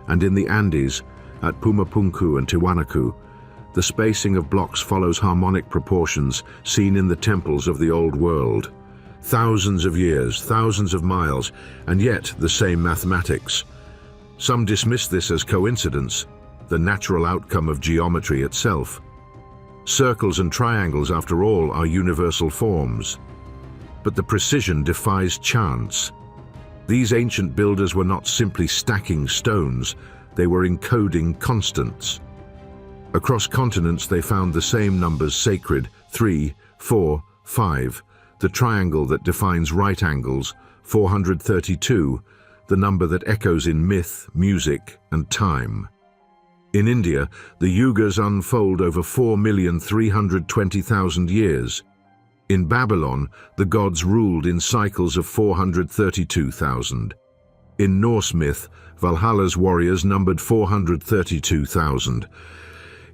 Speaker 1: And in the Andes, at Pumapunku and Tiwanaku, the spacing of blocks follows harmonic proportions seen in the temples of the Old World. Thousands of years, thousands of miles, and yet the same mathematics. Some dismiss this as coincidence, the natural outcome of geometry itself. Circles and triangles, after all, are universal forms. But the precision defies chance. These ancient builders were not simply stacking stones, they were encoding constants. Across continents they found the same numbers sacred: 3, 4, 5, the triangle that defines right angles, 432, the number that echoes in myth, music, and time. In India, the yugas unfold over 4,320,000 years. In Babylon, the gods ruled in cycles of 432,000. In Norse myth, Valhalla's warriors numbered 432,000.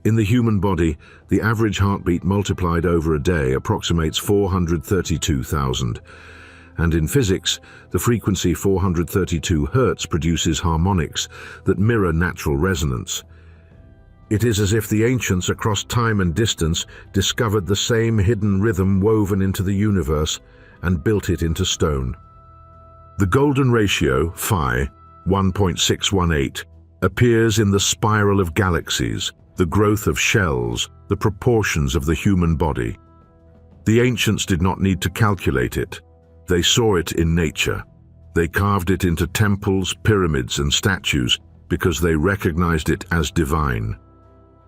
Speaker 1: In the human body, the average heartbeat multiplied over a day approximates 432,000. And in physics, the frequency 432 Hz produces harmonics that mirror natural resonance. It is as if the ancients across time and distance discovered the same hidden rhythm woven into the universe and built it into stone. The golden ratio, phi, 1.618, appears in the spiral of galaxies, the growth of shells, the proportions of the human body. The ancients did not need to calculate it. They saw it in nature. They carved it into temples, pyramids, and statues because they recognized it as divine.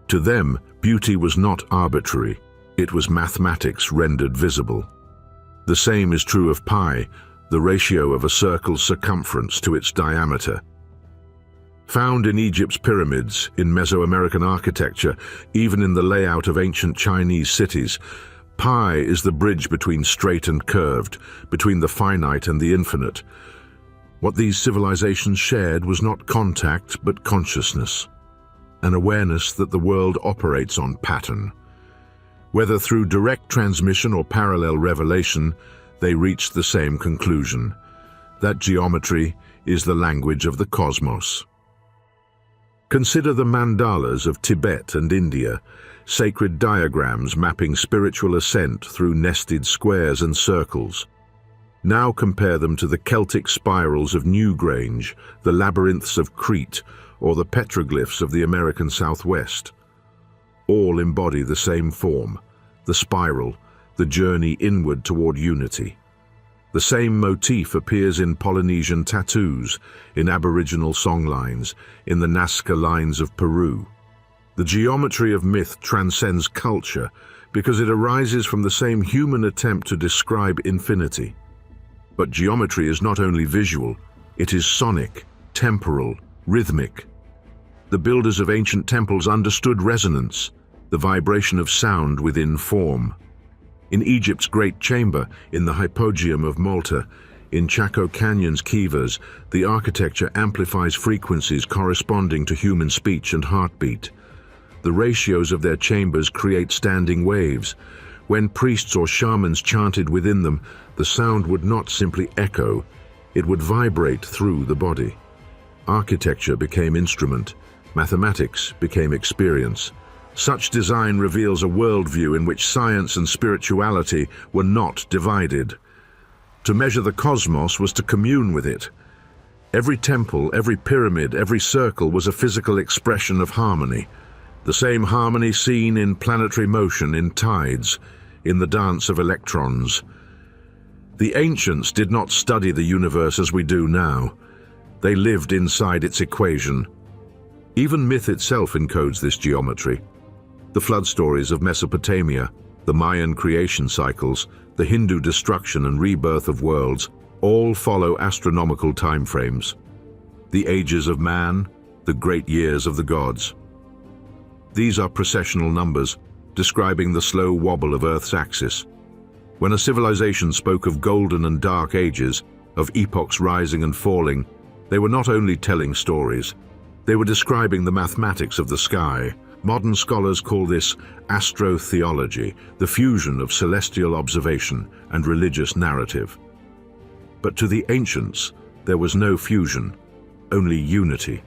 Speaker 1: To them, beauty was not arbitrary. It was mathematics rendered visible. The same is true of pi, the ratio of a circle's circumference to its diameter. Found in Egypt's pyramids, in Mesoamerican architecture, even in the layout of ancient Chinese cities, pi is the bridge between straight and curved, between the finite and the infinite. What these civilizations shared was not contact, but consciousness, an awareness that the world operates on pattern. Whether through direct transmission or parallel revelation, they reached the same conclusion: that geometry is the language of the cosmos. Consider the mandalas of Tibet and India, sacred diagrams mapping spiritual ascent through nested squares and circles. Now compare them to the Celtic spirals of Newgrange, the labyrinths of Crete, or the petroglyphs of the American Southwest. All embody the same form, the spiral, the journey inward toward unity. The same motif appears in Polynesian tattoos, in Aboriginal songlines, in the Nazca lines of Peru. The geometry of myth transcends culture because it arises from the same human attempt to describe infinity. But geometry is not only visual, it is sonic, temporal, rhythmic. The builders of ancient temples understood resonance, the vibration of sound within form. In Egypt's Great Chamber, in the Hypogeum of Malta, in Chaco Canyon's kivas, the architecture amplifies frequencies corresponding to human speech and heartbeat. The ratios of their chambers create standing waves. When priests or shamans chanted within them, the sound would not simply echo, it would vibrate through the body. Architecture became instrument, mathematics became experience. Such design reveals a worldview in which science and spirituality were not divided. To measure the cosmos was to commune with it. Every temple, every pyramid, every circle was a physical expression of harmony. The same harmony seen in planetary motion, in tides, in the dance of electrons. The ancients did not study the universe as we do now. They lived inside its equation. Even myth itself encodes this geometry. The flood stories of Mesopotamia, the Mayan creation cycles, the Hindu destruction and rebirth of worlds, all follow astronomical timeframes. The ages of man, the great years of the gods. These are precessional numbers, describing the slow wobble of Earth's axis. When a civilization spoke of golden and dark ages, of epochs rising and falling, they were not only telling stories, they were describing the mathematics of the sky. Modern scholars call this astrotheology, the fusion of celestial observation and religious narrative. But to the ancients, there was no fusion, only unity.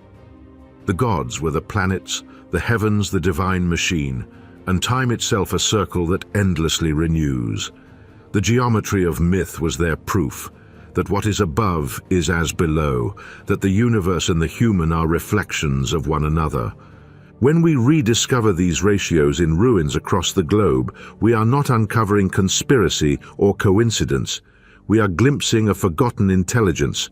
Speaker 1: The gods were the planets, the heavens the divine machine, and time itself a circle that endlessly renews. The geometry of myth was their proof, that what is above is as below, that the universe and the human are reflections of one another. When we rediscover these ratios in ruins across the globe, we are not uncovering conspiracy or coincidence. We are glimpsing a forgotten intelligence,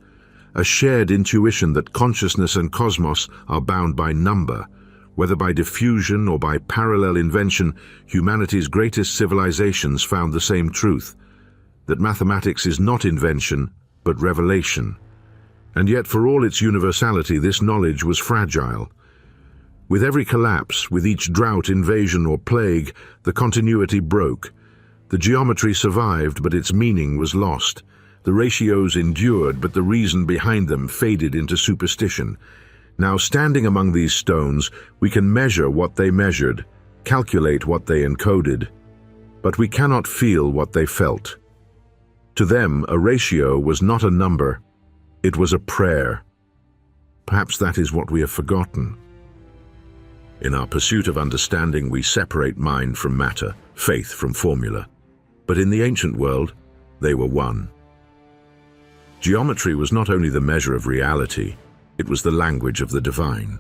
Speaker 1: a shared intuition that consciousness and cosmos are bound by number. Whether by diffusion or by parallel invention, humanity's greatest civilizations found the same truth, that mathematics is not invention, but revelation. And yet, for all its universality, this knowledge was fragile. With every collapse, with each drought, invasion, or plague, the continuity broke. The geometry survived, but its meaning was lost. The ratios endured, but the reason behind them faded into superstition. Now, standing among these stones, we can measure what they measured, calculate what they encoded, but we cannot feel what they felt. To them, a ratio was not a number, it was a prayer. Perhaps that is what we have forgotten. In our pursuit of understanding, we separate mind from matter, faith from formula. But in the ancient world, they were one. Geometry was not only the measure of reality, it was the language of the divine.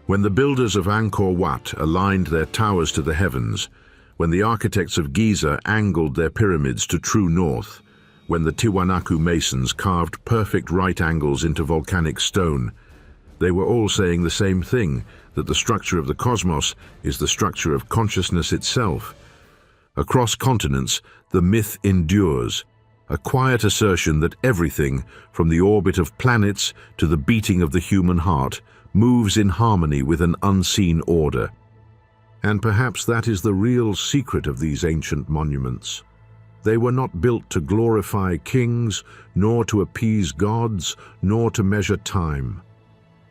Speaker 1: When the builders of Angkor Wat aligned their towers to the heavens, when the architects of Giza angled their pyramids to true north, when the Tiwanaku masons carved perfect right angles into volcanic stone, they were all saying the same thing, that the structure of the cosmos is the structure of consciousness itself. Across continents, the myth endures, a quiet assertion that everything, from the orbit of planets to the beating of the human heart, moves in harmony with an unseen order. And perhaps that is the real secret of these ancient monuments. They were not built to glorify kings, nor to appease gods, nor to measure time.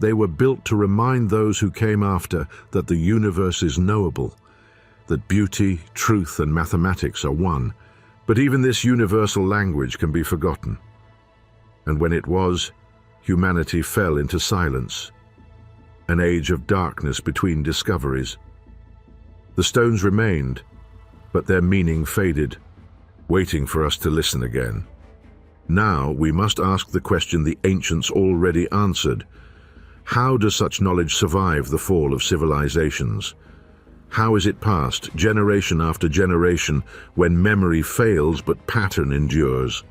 Speaker 1: They were built to remind those who came after that the universe is knowable, that beauty, truth, and mathematics are one. But even this universal language can be forgotten. And when it was, humanity fell into silence, an age of darkness between discoveries. The stones remained, but their meaning faded, waiting for us to listen again. Now we must ask the question the ancients already answered. How does such knowledge survive the fall of civilizations? How is it passed, generation after generation, when memory fails but pattern endures?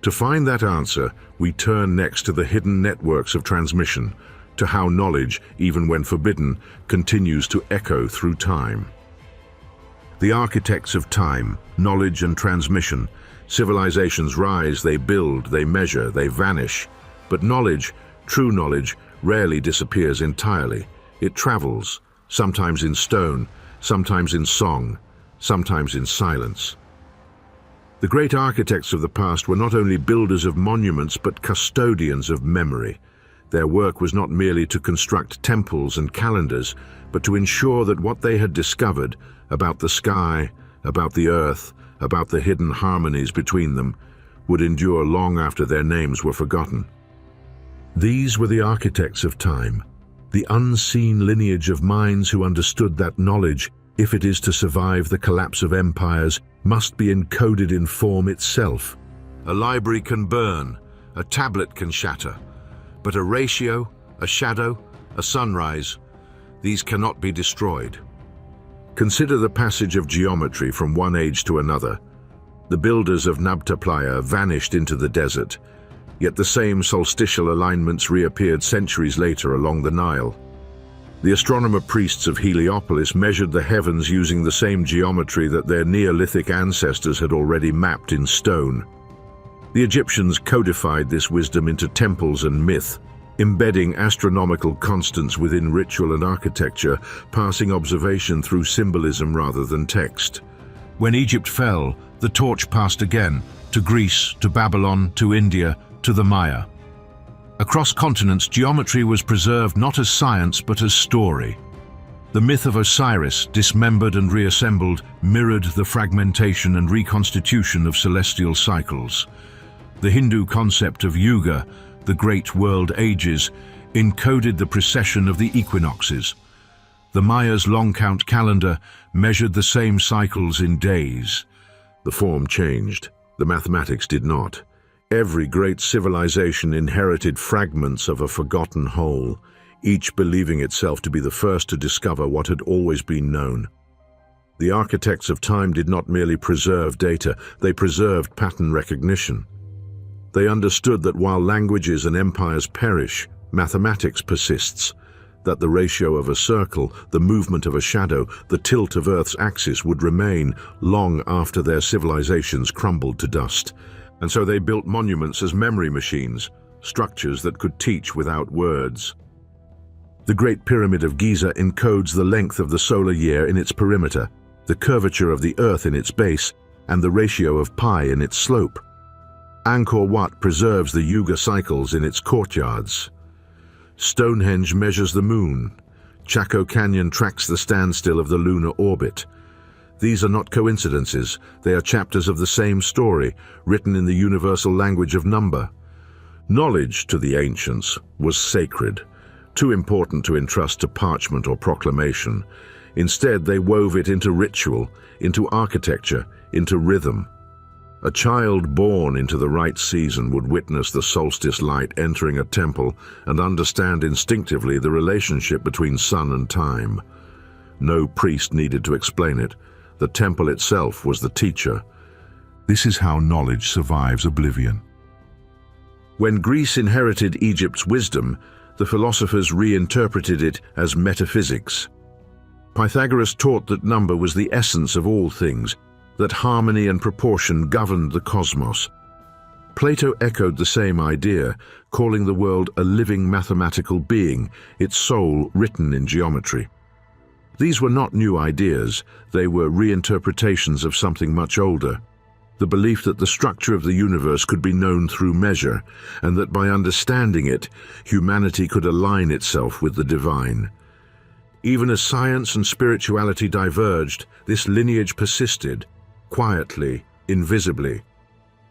Speaker 1: To find that answer, we turn next to the hidden networks of transmission, to how knowledge, even when forbidden, continues to echo through time. The architects of time, knowledge and transmission. Civilizations rise, they build, they measure, they vanish. But knowledge, true knowledge, rarely disappears entirely. It travels, sometimes in stone, sometimes in song, sometimes in silence. The great architects of the past were not only builders of monuments but custodians of memory. Their work was not merely to construct temples and calendars, but to ensure that what they had discovered about the sky, about the earth, about the hidden harmonies between them, would endure long after their names were forgotten. These were the architects of time, the unseen lineage of minds who understood that knowledge, if it is to survive the collapse of empires, must be encoded in form itself. A library can burn, a tablet can shatter, but a ratio, a shadow, a sunrise, These cannot be destroyed. Consider the passage of geometry from one age to another. The builders of Nabta Playa vanished into the desert, yet the same solstitial alignments reappeared centuries later along the Nile. The astronomer priests of Heliopolis measured the heavens using the same geometry that their Neolithic ancestors had already mapped in stone. The Egyptians codified this wisdom into temples and myth, embedding astronomical constants within ritual and architecture, passing observation through symbolism rather than text. When Egypt fell, the torch passed again, to Greece, to Babylon, to India, to the Maya. Across continents, geometry was preserved not as science but as story. The myth of Osiris, dismembered and reassembled, mirrored the fragmentation and reconstitution of celestial cycles. The Hindu concept of Yuga, the great world ages, encoded the precession of the equinoxes. The Maya's long-count calendar measured the same cycles in days. The form changed, the mathematics did not. Every great civilization inherited fragments of a forgotten whole, each believing itself to be the first to discover what had always been known. The architects of time did not merely preserve data, they preserved pattern recognition. They understood that while languages and empires perish, mathematics persists, that the ratio of a circle, the movement of a shadow, the tilt of Earth's axis would remain long after their civilizations crumbled to dust. And so they built monuments as memory machines, structures that could teach without words. The Great Pyramid of Giza encodes the length of the solar year in its perimeter, the curvature of the Earth in its base, and the ratio of pi in its slope. Angkor Wat preserves the Yuga cycles in its courtyards. Stonehenge measures the moon. Chaco Canyon tracks the standstill of the lunar orbit. These are not coincidences, they are chapters of the same story, written in the universal language of number. Knowledge, to the ancients, was sacred, too important to entrust to parchment or proclamation. Instead, they wove it into ritual, into architecture, into rhythm. A child born into the right season would witness the solstice light entering a temple and understand instinctively the relationship between sun and time. No priest needed to explain it. The temple itself was the teacher. This is how knowledge survives oblivion. When Greece inherited Egypt's wisdom, the philosophers reinterpreted it as metaphysics. Pythagoras taught that number was the essence of all things, that harmony and proportion governed the cosmos. Plato echoed the same idea, calling the world a living mathematical being, its soul written in geometry. These were not new ideas, they were reinterpretations of something much older. The belief that the structure of the universe could be known through measure, and that by understanding it, humanity could align itself with the divine. Even as science and spirituality diverged, this lineage persisted, quietly, invisibly.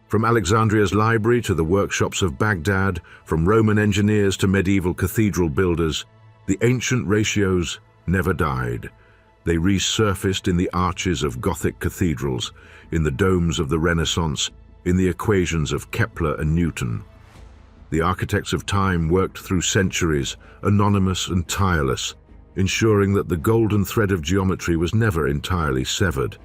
Speaker 1: From Alexandria's library to the workshops of Baghdad, from Roman engineers to medieval cathedral builders, the ancient ratios never died. They resurfaced in the arches of Gothic cathedrals, in the domes of the Renaissance, in the equations of Kepler and Newton. The architects of time worked through centuries, anonymous and tireless, ensuring that the golden thread of geometry was never entirely severed.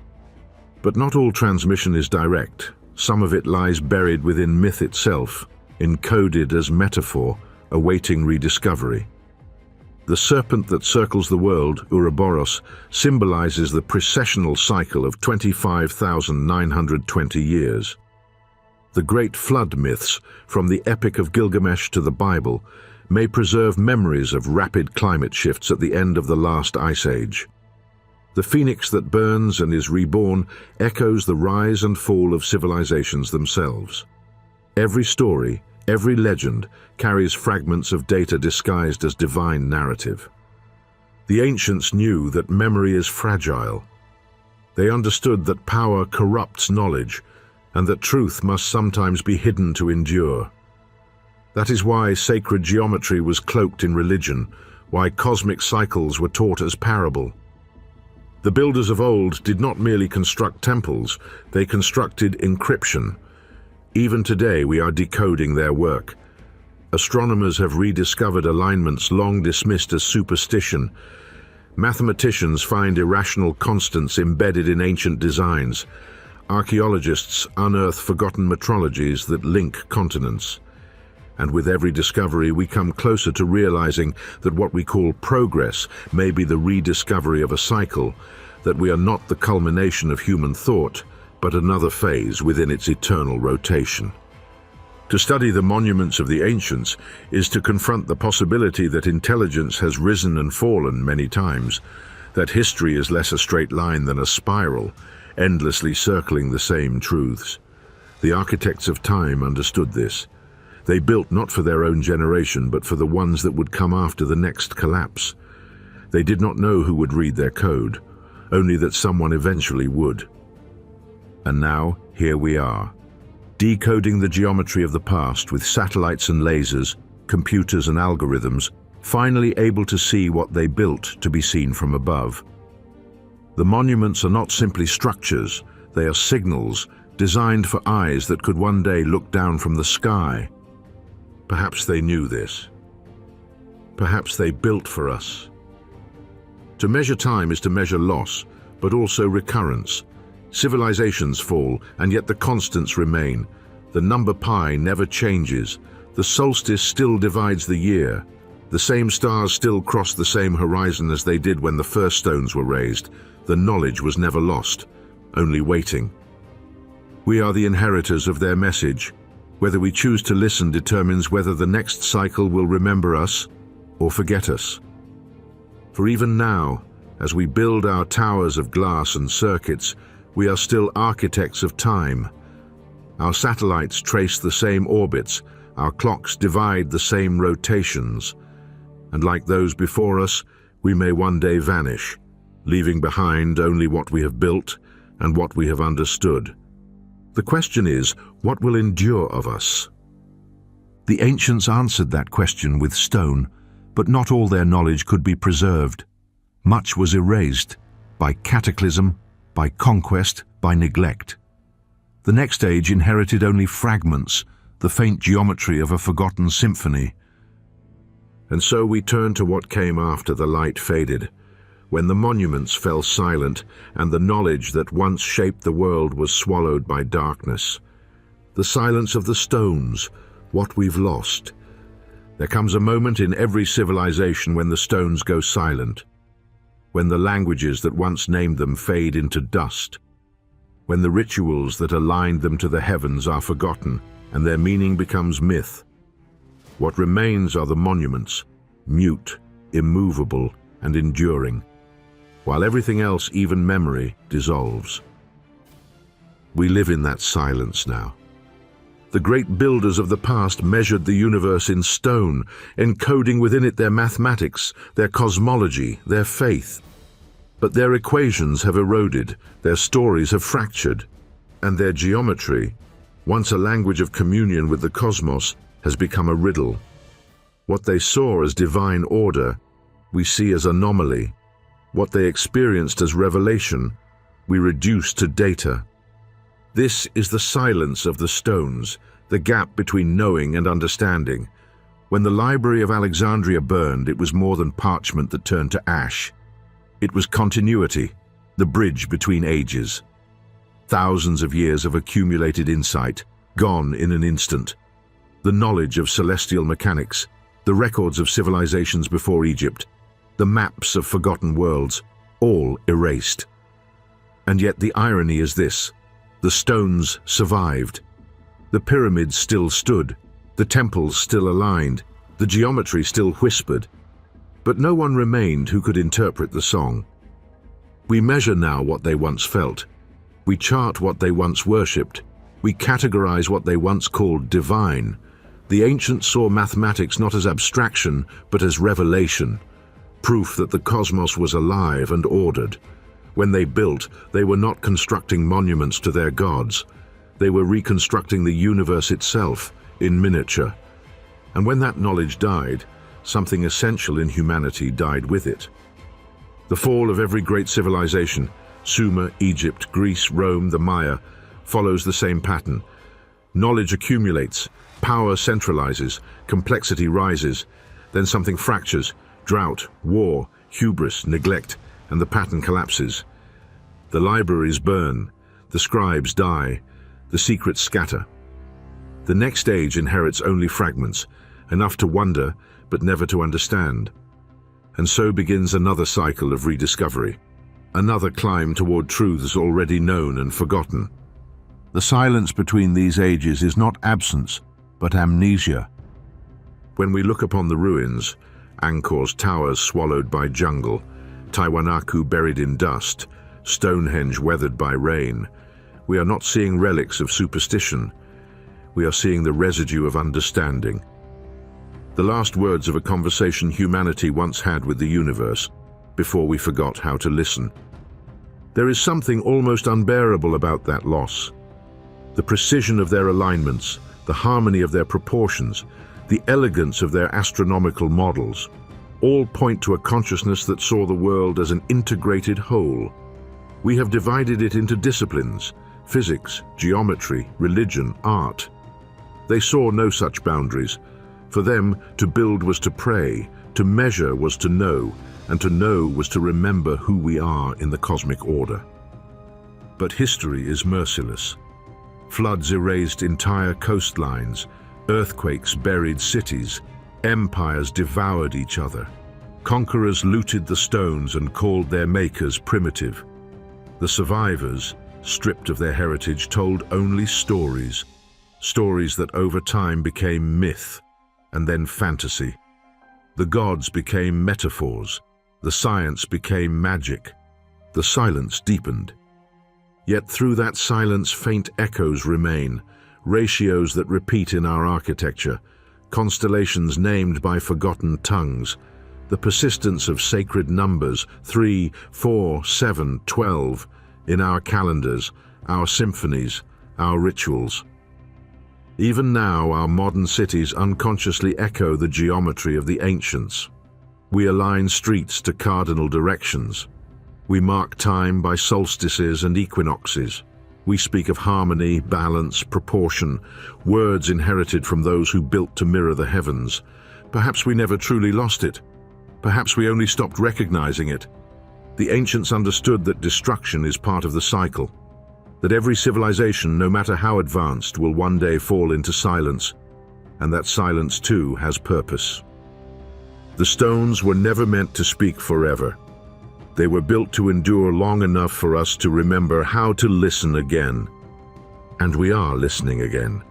Speaker 1: But not all transmission is direct. Some of it lies buried within myth itself, encoded as metaphor, awaiting rediscovery. The serpent that circles the world, Ouroboros, symbolizes the precessional cycle of 25,920 years. The great flood myths, from the Epic of Gilgamesh to the Bible, may preserve memories of rapid climate shifts at the end of the last ice age. The phoenix that burns and is reborn echoes the rise and fall of civilizations themselves. Every story, every legend, carries fragments of data disguised as divine narrative. The ancients knew that memory is fragile. They understood that power corrupts knowledge, and that truth must sometimes be hidden to endure. That is why sacred geometry was cloaked in religion, why cosmic cycles were taught as parable. The builders of old did not merely construct temples, they constructed encryption. Even today we are decoding their work. Astronomers have rediscovered alignments long dismissed as superstition, Mathematicians find irrational constants embedded in ancient designs. Archaeologists unearth forgotten metrologies that link continents. And with every discovery, we come closer to realizing that what we call progress may be the rediscovery of a cycle, that we are not the culmination of human thought, but another phase within its eternal rotation. To study the monuments of the ancients is to confront the possibility that intelligence has risen and fallen many times, that history is less a straight line than a spiral, endlessly circling the same truths. The architects of time understood this. They built not for their own generation, but for the ones that would come after the next collapse. They did not know who would read their code, only that someone eventually would. And now, here we are, decoding the geometry of the past with satellites and lasers, computers and algorithms, finally able to see what they built to be seen from above. The monuments are not simply structures, they are signals designed for eyes that could one day look down from the sky. Perhaps they knew this. Perhaps they built for us. To measure time is to measure loss, but also recurrence. Civilizations fall, and yet the constants remain. The number pi never changes. The solstice still divides the year. The same stars still cross the same horizon as they did when the first stones were raised. The knowledge was never lost, only waiting. We are the inheritors of their message. Whether we choose to listen determines whether the next cycle will remember us or forget us. For even now, as we build our towers of glass and circuits, we are still architects of time. Our satellites trace the same orbits, our clocks divide the same rotations, and like those before us, we may one day vanish, leaving behind only what we have built and what we have understood. The question is, what will endure of us? The ancients answered that question with stone, but not all their knowledge could be preserved. Much was erased by cataclysm, by conquest, by neglect. The next age inherited only fragments, the faint geometry of a forgotten symphony. And so we turn to what came after the light faded, when the monuments fell silent and the knowledge that once shaped the world was swallowed by darkness. The silence of the stones, what we've lost. There comes a moment in every civilization when the stones go silent, when the languages that once named them fade into dust, when the rituals that aligned them to the heavens are forgotten and their meaning becomes myth. What remains are the monuments, mute, immovable, and enduring, while everything else, even memory, dissolves. We live in that silence now. The great builders of the past measured the universe in stone, encoding within it their mathematics, their cosmology, their faith. But their equations have eroded, their stories have fractured, and their geometry, once a language of communion with the cosmos, has become a riddle. What they saw as divine order, we see as anomaly. What they experienced as revelation, we reduce to data. This is the silence of the stones, the gap between knowing and understanding. When the Library of Alexandria burned, it was more than parchment that turned to ash. It was continuity, the bridge between ages. Thousands of years of accumulated insight, gone in an instant. The knowledge of celestial mechanics, the records of civilizations before Egypt, the maps of forgotten worlds, all erased. And yet the irony is this: the stones survived. The pyramids still stood, the temples still aligned, the geometry still whispered. But no one remained who could interpret the song. We measure now what they once felt. We chart what they once worshipped. We categorize what they once called divine. The ancients saw mathematics not as abstraction, but as revelation, proof that the cosmos was alive and ordered. When they built, they were not constructing monuments to their gods. They were reconstructing the universe itself, in miniature. And when that knowledge died, something essential in humanity died with it. The fall of every great civilization, Sumer, Egypt, Greece, Rome, the Maya, follows the same pattern. Knowledge accumulates, power centralizes, complexity rises, then something fractures: drought, war, hubris, neglect, and the pattern collapses. The libraries burn, the scribes die, the secrets scatter. The next age inherits only fragments, enough to wonder but never to understand. And so begins another cycle of rediscovery, another climb toward truths already known and forgotten. The silence between these ages is not absence, but amnesia. When we look upon the ruins, Angkor's towers swallowed by jungle, Tiwanaku buried in dust, Stonehenge weathered by rain, we are not seeing relics of superstition. We are seeing the residue of understanding. The last words of a conversation humanity once had with the universe, before we forgot how to listen. There is something almost unbearable about that loss. The precision of their alignments, the harmony of their proportions, the elegance of their astronomical models, all point to a consciousness that saw the world as an integrated whole. We have divided it into disciplines: physics, geometry, religion, art. They saw no such boundaries. For them, to build was to pray, to measure was to know, and to know was to remember who we are in the cosmic order. But history is merciless. Floods erased entire coastlines, earthquakes buried cities, empires devoured each other. Conquerors looted the stones and called their makers primitive. The survivors, stripped of their heritage, told only stories, stories that over time became myth and then fantasy. The gods became metaphors, the science became magic, the silence deepened. Yet through that silence faint echoes remain, ratios that repeat in our architecture, constellations named by forgotten tongues, the persistence of sacred numbers 3, 4, 7, 12 in our calendars, our symphonies, our rituals. Even now, our modern cities unconsciously echo the geometry of the ancients. We align streets to cardinal directions. We mark time by solstices and equinoxes. We speak of harmony, balance, proportion, words inherited from those who built to mirror the heavens. Perhaps we never truly lost it. Perhaps we only stopped recognizing it. The ancients understood that destruction is part of the cycle, that every civilization, no matter how advanced, will one day fall into silence, and that silence too has purpose. The stones were never meant to speak forever. They were built to endure long enough for us to remember how to listen again. And we are listening again.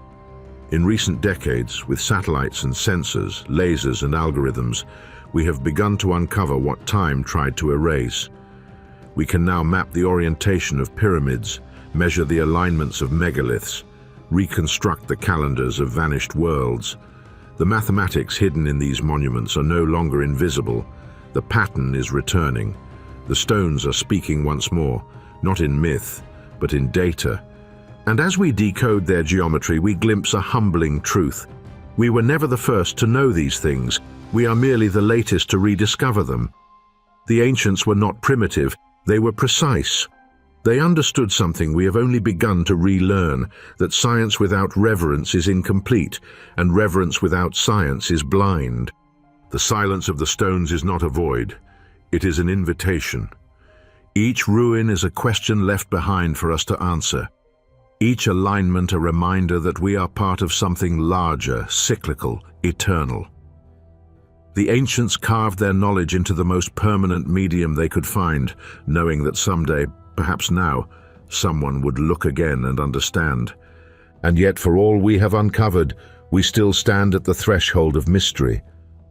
Speaker 1: In recent decades, with satellites and sensors, lasers and algorithms, we have begun to uncover what time tried to erase. We can now map the orientation of pyramids, measure the alignments of megaliths, reconstruct the calendars of vanished worlds. The mathematics hidden in these monuments are no longer invisible. The pattern is returning. The stones are speaking once more, not in myth, but in data. And as we decode their geometry, we glimpse a humbling truth. We were never the first to know these things. We are merely the latest to rediscover them. The ancients were not primitive, they were precise. They understood something we have only begun to relearn, that science without reverence is incomplete, and reverence without science is blind. The silence of the stones is not a void, it is an invitation. Each ruin is a question left behind for us to answer. Each alignment a reminder that we are part of something larger, cyclical, eternal. The ancients carved their knowledge into the most permanent medium they could find, knowing that someday, perhaps now, someone would look again and understand. And yet, for all we have uncovered, we still stand at the threshold of mystery.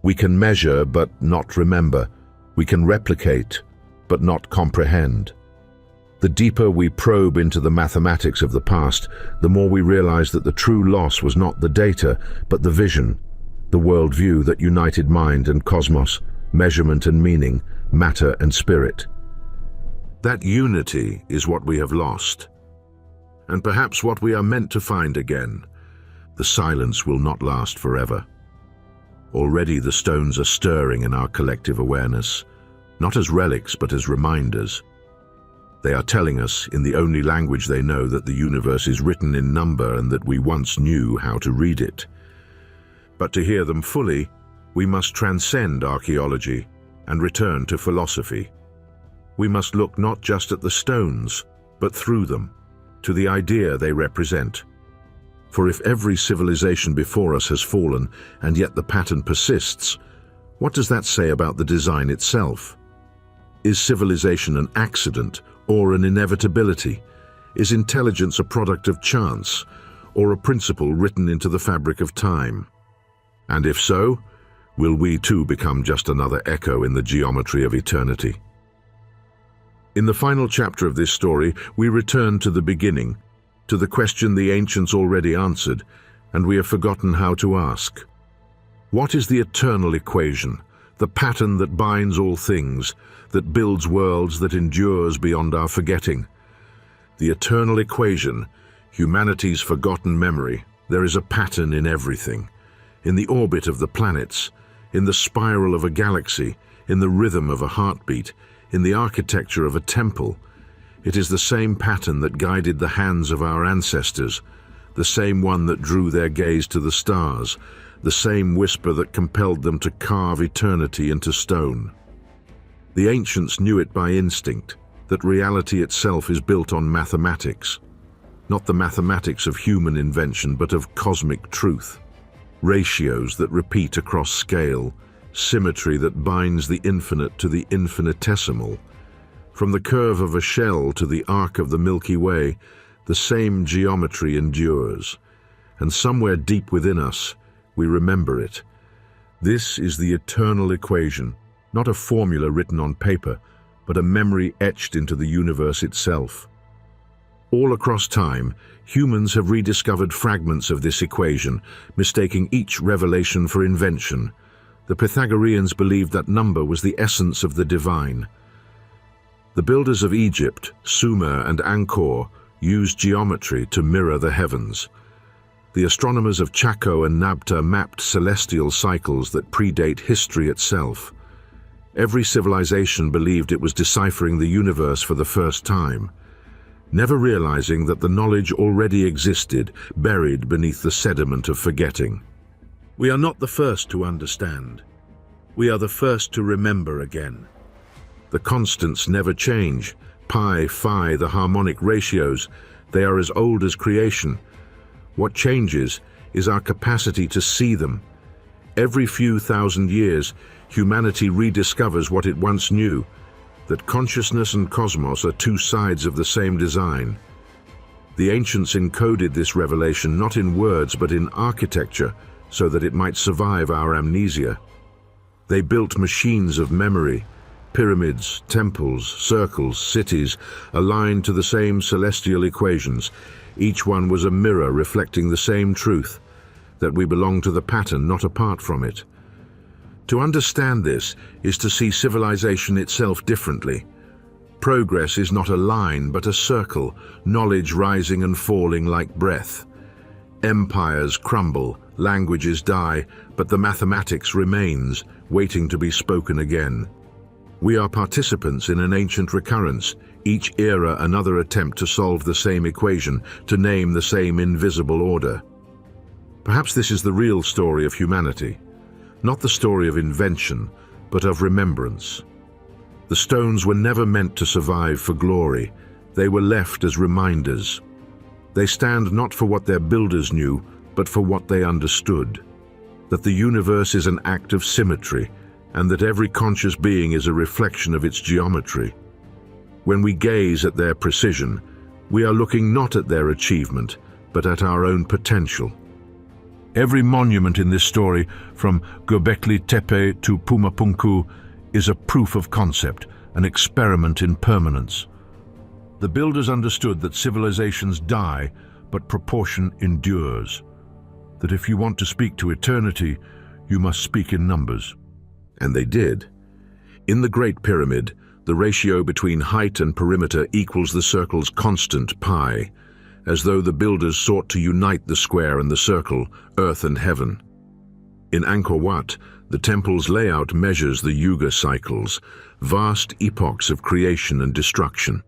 Speaker 1: We can measure but not remember. We can replicate but not comprehend. The deeper we probe into the mathematics of the past, the more we realize that the true loss was not the data, but the vision, the worldview that united mind and cosmos, measurement and meaning, matter and spirit. That unity is what we have lost, and perhaps what we are meant to find again. The silence will not last forever. Already the stones are stirring in our collective awareness, not as relics but as reminders. They are telling us, in the only language they know, that the universe is written in number and that we once knew how to read it. But to hear them fully, we must transcend archaeology and return to philosophy. We must look not just at the stones, but through them, to the idea they represent. For if every civilization before us has fallen, and yet the pattern persists, what does that say about the design itself? Is civilization an accident or an inevitability? Is intelligence a product of chance, or a principle written into the fabric of time? And if so, will we too become just another echo in the geometry of eternity? In the final chapter of this story, we return to the beginning, to the question the ancients already answered, and we have forgotten how to ask. What is the eternal equation, the pattern that binds all things, that builds worlds, that endures beyond our forgetting? The eternal equation, humanity's forgotten memory. There is a pattern in everything. In the orbit of the planets, in the spiral of a galaxy, in the rhythm of a heartbeat, in the architecture of a temple. It is the same pattern that guided the hands of our ancestors, the same one that drew their gaze to the stars, the same whisper that compelled them to carve eternity into stone. The ancients knew it by instinct, that reality itself is built on mathematics, not the mathematics of human invention, but of cosmic truth. Ratios that repeat across scale, symmetry that binds the infinite to the infinitesimal. From the curve of a shell to the arc of the Milky Way, the same geometry endures, and somewhere deep within us, we remember it. This is the eternal equation, not a formula written on paper, but a memory etched into the universe itself. All across time, humans have rediscovered fragments of this equation, mistaking each revelation for invention. The Pythagoreans believed that number was the essence of the divine. The builders of Egypt, Sumer and Angkor, used geometry to mirror the heavens. The astronomers of Chaco and Nabta mapped celestial cycles that predate history itself. Every civilization believed it was deciphering the universe for the first time, never realizing that the knowledge already existed, buried beneath the sediment of forgetting. We are not the first to understand. We are the first to remember again. The constants never change. Pi, phi, the harmonic ratios, they are as old as creation. What changes is our capacity to see them. Every few thousand years, humanity rediscovers what it once knew, that consciousness and cosmos are two sides of the same design. The ancients encoded this revelation not in words but in architecture, so that it might survive our amnesia. They built machines of memory, pyramids, temples, circles, cities, aligned to the same celestial equations. Each one was a mirror reflecting the same truth, that we belong to the pattern, not apart from it. To understand this is to see civilization itself differently. Progress is not a line but a circle, knowledge rising and falling like breath. Empires crumble, languages die, but the mathematics remains, waiting to be spoken again. We are participants in an ancient recurrence, each era another attempt to solve the same equation, to name the same invisible order. Perhaps this is the real story of humanity, not the story of invention, but of remembrance. The stones were never meant to survive for glory. They were left as reminders. They stand not for what their builders knew, but for what they understood. That the universe is an act of symmetry, and that every conscious being is a reflection of its geometry. When we gaze at their precision, we are looking not at their achievement, but at our own potential. Every monument in this story, from Göbekli Tepe to Pumapunku, is a proof of concept, an experiment in permanence. The builders understood that civilizations die, but proportion endures. That if you want to speak to eternity, you must speak in numbers. And they did. In the Great Pyramid, the ratio between height and perimeter equals the circle's constant pi, as though the builders sought to unite the square and the circle, earth and heaven. In Angkor Wat, the temple's layout measures the Yuga cycles, vast epochs of creation and destruction.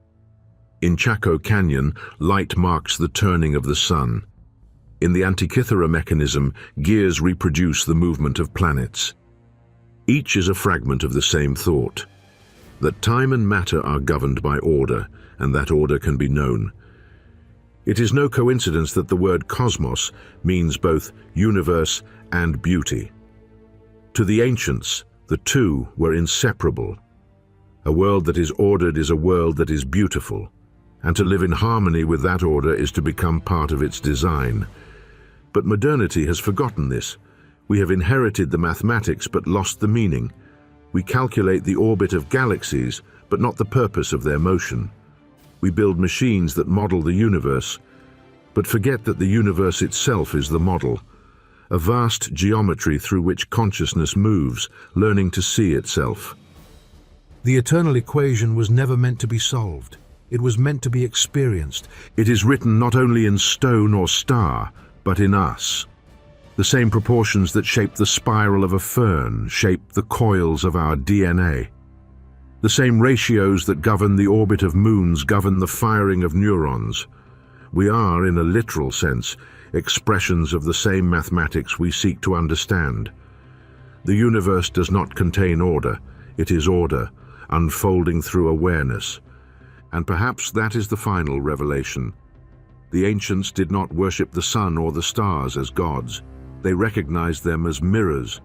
Speaker 1: In Chaco Canyon, light marks the turning of the sun. In the Antikythera mechanism, gears reproduce the movement of planets. Each is a fragment of the same thought, that time and matter are governed by order, and that order can be known. It is no coincidence that the word cosmos means both universe and beauty. To the ancients, the two were inseparable. A world that is ordered is a world that is beautiful, and to live in harmony with that order is to become part of its design. But modernity has forgotten this. We have inherited the mathematics but lost the meaning. We calculate the orbit of galaxies, but not the purpose of their motion. We build machines that model the universe, but forget that the universe itself is the model, a vast geometry through which consciousness moves, learning to see itself.
Speaker 2: The eternal equation was never meant to be solved. It was meant to be experienced.
Speaker 1: It is written not only in stone or star, but in us. The same proportions that shape the spiral of a fern shape the coils of our DNA. The same ratios that govern the orbit of moons govern the firing of neurons. We are, in a literal sense, expressions of the same mathematics we seek to understand. The universe does not contain order. It is order, unfolding through awareness. And perhaps that is the final revelation. The ancients did not worship the sun or the stars as gods. They recognized them as mirrors.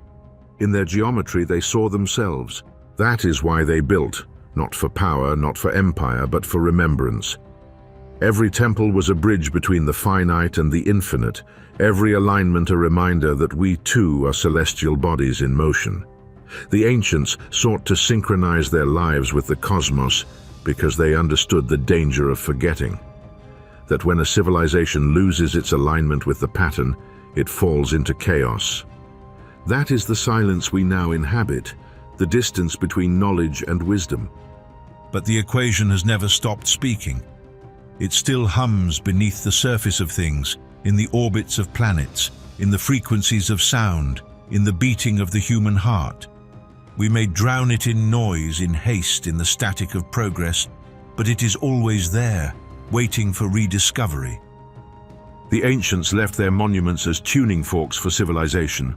Speaker 1: In their geometry, they saw themselves. That is why they built, not for power, not for empire, but for remembrance. Every temple was a bridge between the finite and the infinite, every alignment a reminder that we too are celestial bodies in motion. The ancients sought to synchronize their lives with the cosmos because they understood the danger of forgetting. That when a civilization loses its alignment with the pattern, it falls into chaos. That is the silence we now inhabit, the distance between knowledge and wisdom.
Speaker 2: But the equation has never stopped speaking. It still hums beneath the surface of things, in the orbits of planets, in the frequencies of sound, in the beating of the human heart. We may drown it in noise, in haste, in the static of progress, but it is always there, waiting for rediscovery.
Speaker 1: The ancients left their monuments as tuning forks for civilization,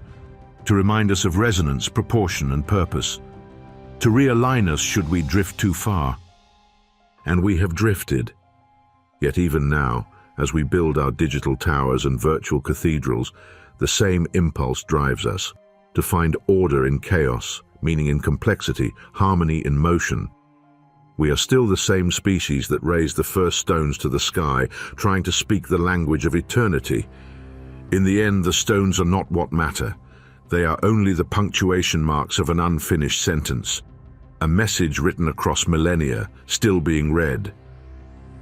Speaker 1: to remind us of resonance, proportion, and purpose, to realign us should we drift too far. And we have drifted. Yet even now, as we build our digital towers and virtual cathedrals, the same impulse drives us, to find order in chaos, meaning in complexity, harmony in motion. We are still the same species that raised the first stones to the sky, trying to speak the language of eternity. In the end, the stones are not what matter. They are only the punctuation marks of an unfinished sentence, a message written across millennia, still being read.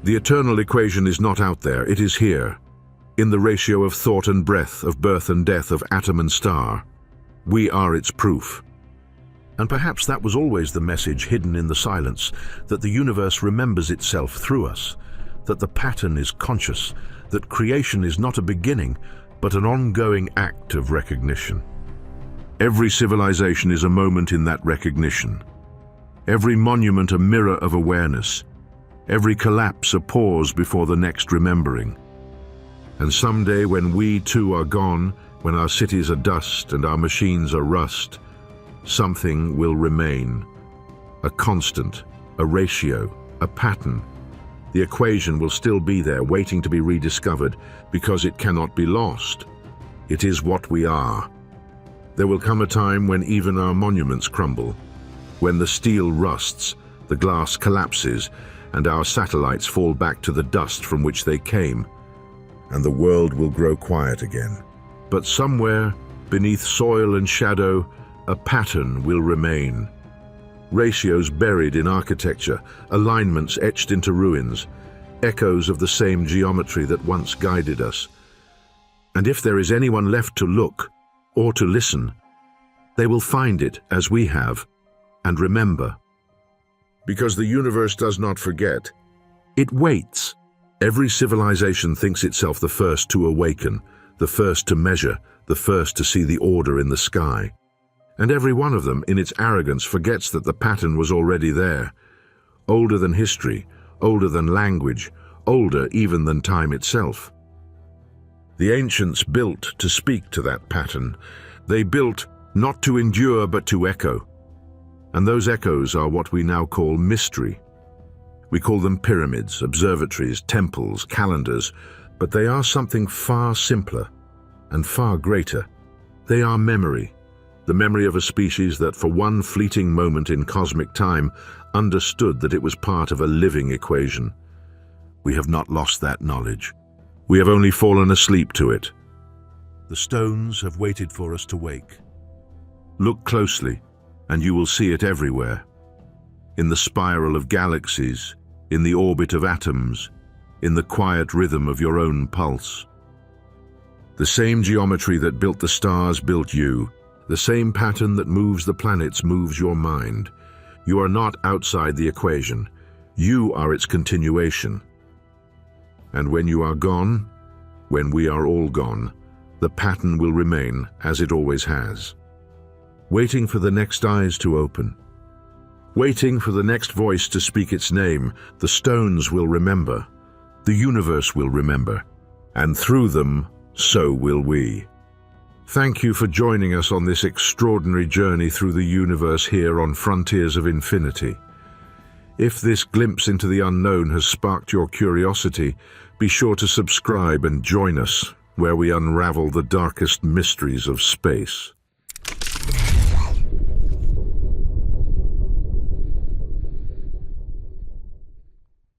Speaker 1: The eternal equation is not out there, it is here, in the ratio of thought and breath, of birth and death, of atom and star. We are its proof. And perhaps that was always the message hidden in the silence, that the universe remembers itself through us, that the pattern is conscious, that creation is not a beginning, but an ongoing act of recognition. Every civilization is a moment in that recognition. Every monument a mirror of awareness. Every collapse a pause before the next remembering. And someday when we too are gone, when our cities are dust and our machines are rust, something will remain. A constant, a ratio, a pattern. The equation will still be there, waiting to be rediscovered, because it cannot be lost. It is what we are. There will come a time when even our monuments crumble, when the steel rusts, the glass collapses, and our satellites fall back to the dust from which they came, and the world will grow quiet again. But somewhere, beneath soil and shadow, a pattern will remain. Ratios buried in architecture, alignments etched into ruins, echoes of the same geometry that once guided us. And if there is anyone left to look, or to listen, they will find it as we have, and remember. Because the universe does not forget. It waits. Every civilization thinks itself the first to awaken, the first to measure, the first to see the order in the sky. And every one of them, in its arrogance, forgets that the pattern was already there, older than history, older than language, older even than time itself. The ancients built to speak to that pattern. They built not to endure but to echo. And those echoes are what we now call mystery. We call them pyramids, observatories, temples, calendars, but they are something far simpler and far greater. They are memory, the memory of a species that for one fleeting moment in cosmic time understood that it was part of a living equation. We have not lost that knowledge. We have only fallen asleep to it.
Speaker 2: The stones have waited for us to wake.
Speaker 1: Look closely, and you will see it everywhere. In the spiral of galaxies, in the orbit of atoms, in the quiet rhythm of your own pulse. The same geometry that built the stars built you. The same pattern that moves the planets moves your mind. You are not outside the equation. You are its continuation. And when you are gone, when we are all gone, the pattern will remain as it always has. Waiting for the next eyes to open. Waiting for the next voice to speak its name, the stones will remember. The universe will remember. And through them, so will we. Thank you for joining us on this extraordinary journey through the universe here on Frontiers of Infinity. If this glimpse into the unknown has sparked your curiosity, be sure to subscribe and join us where we unravel the darkest mysteries of space.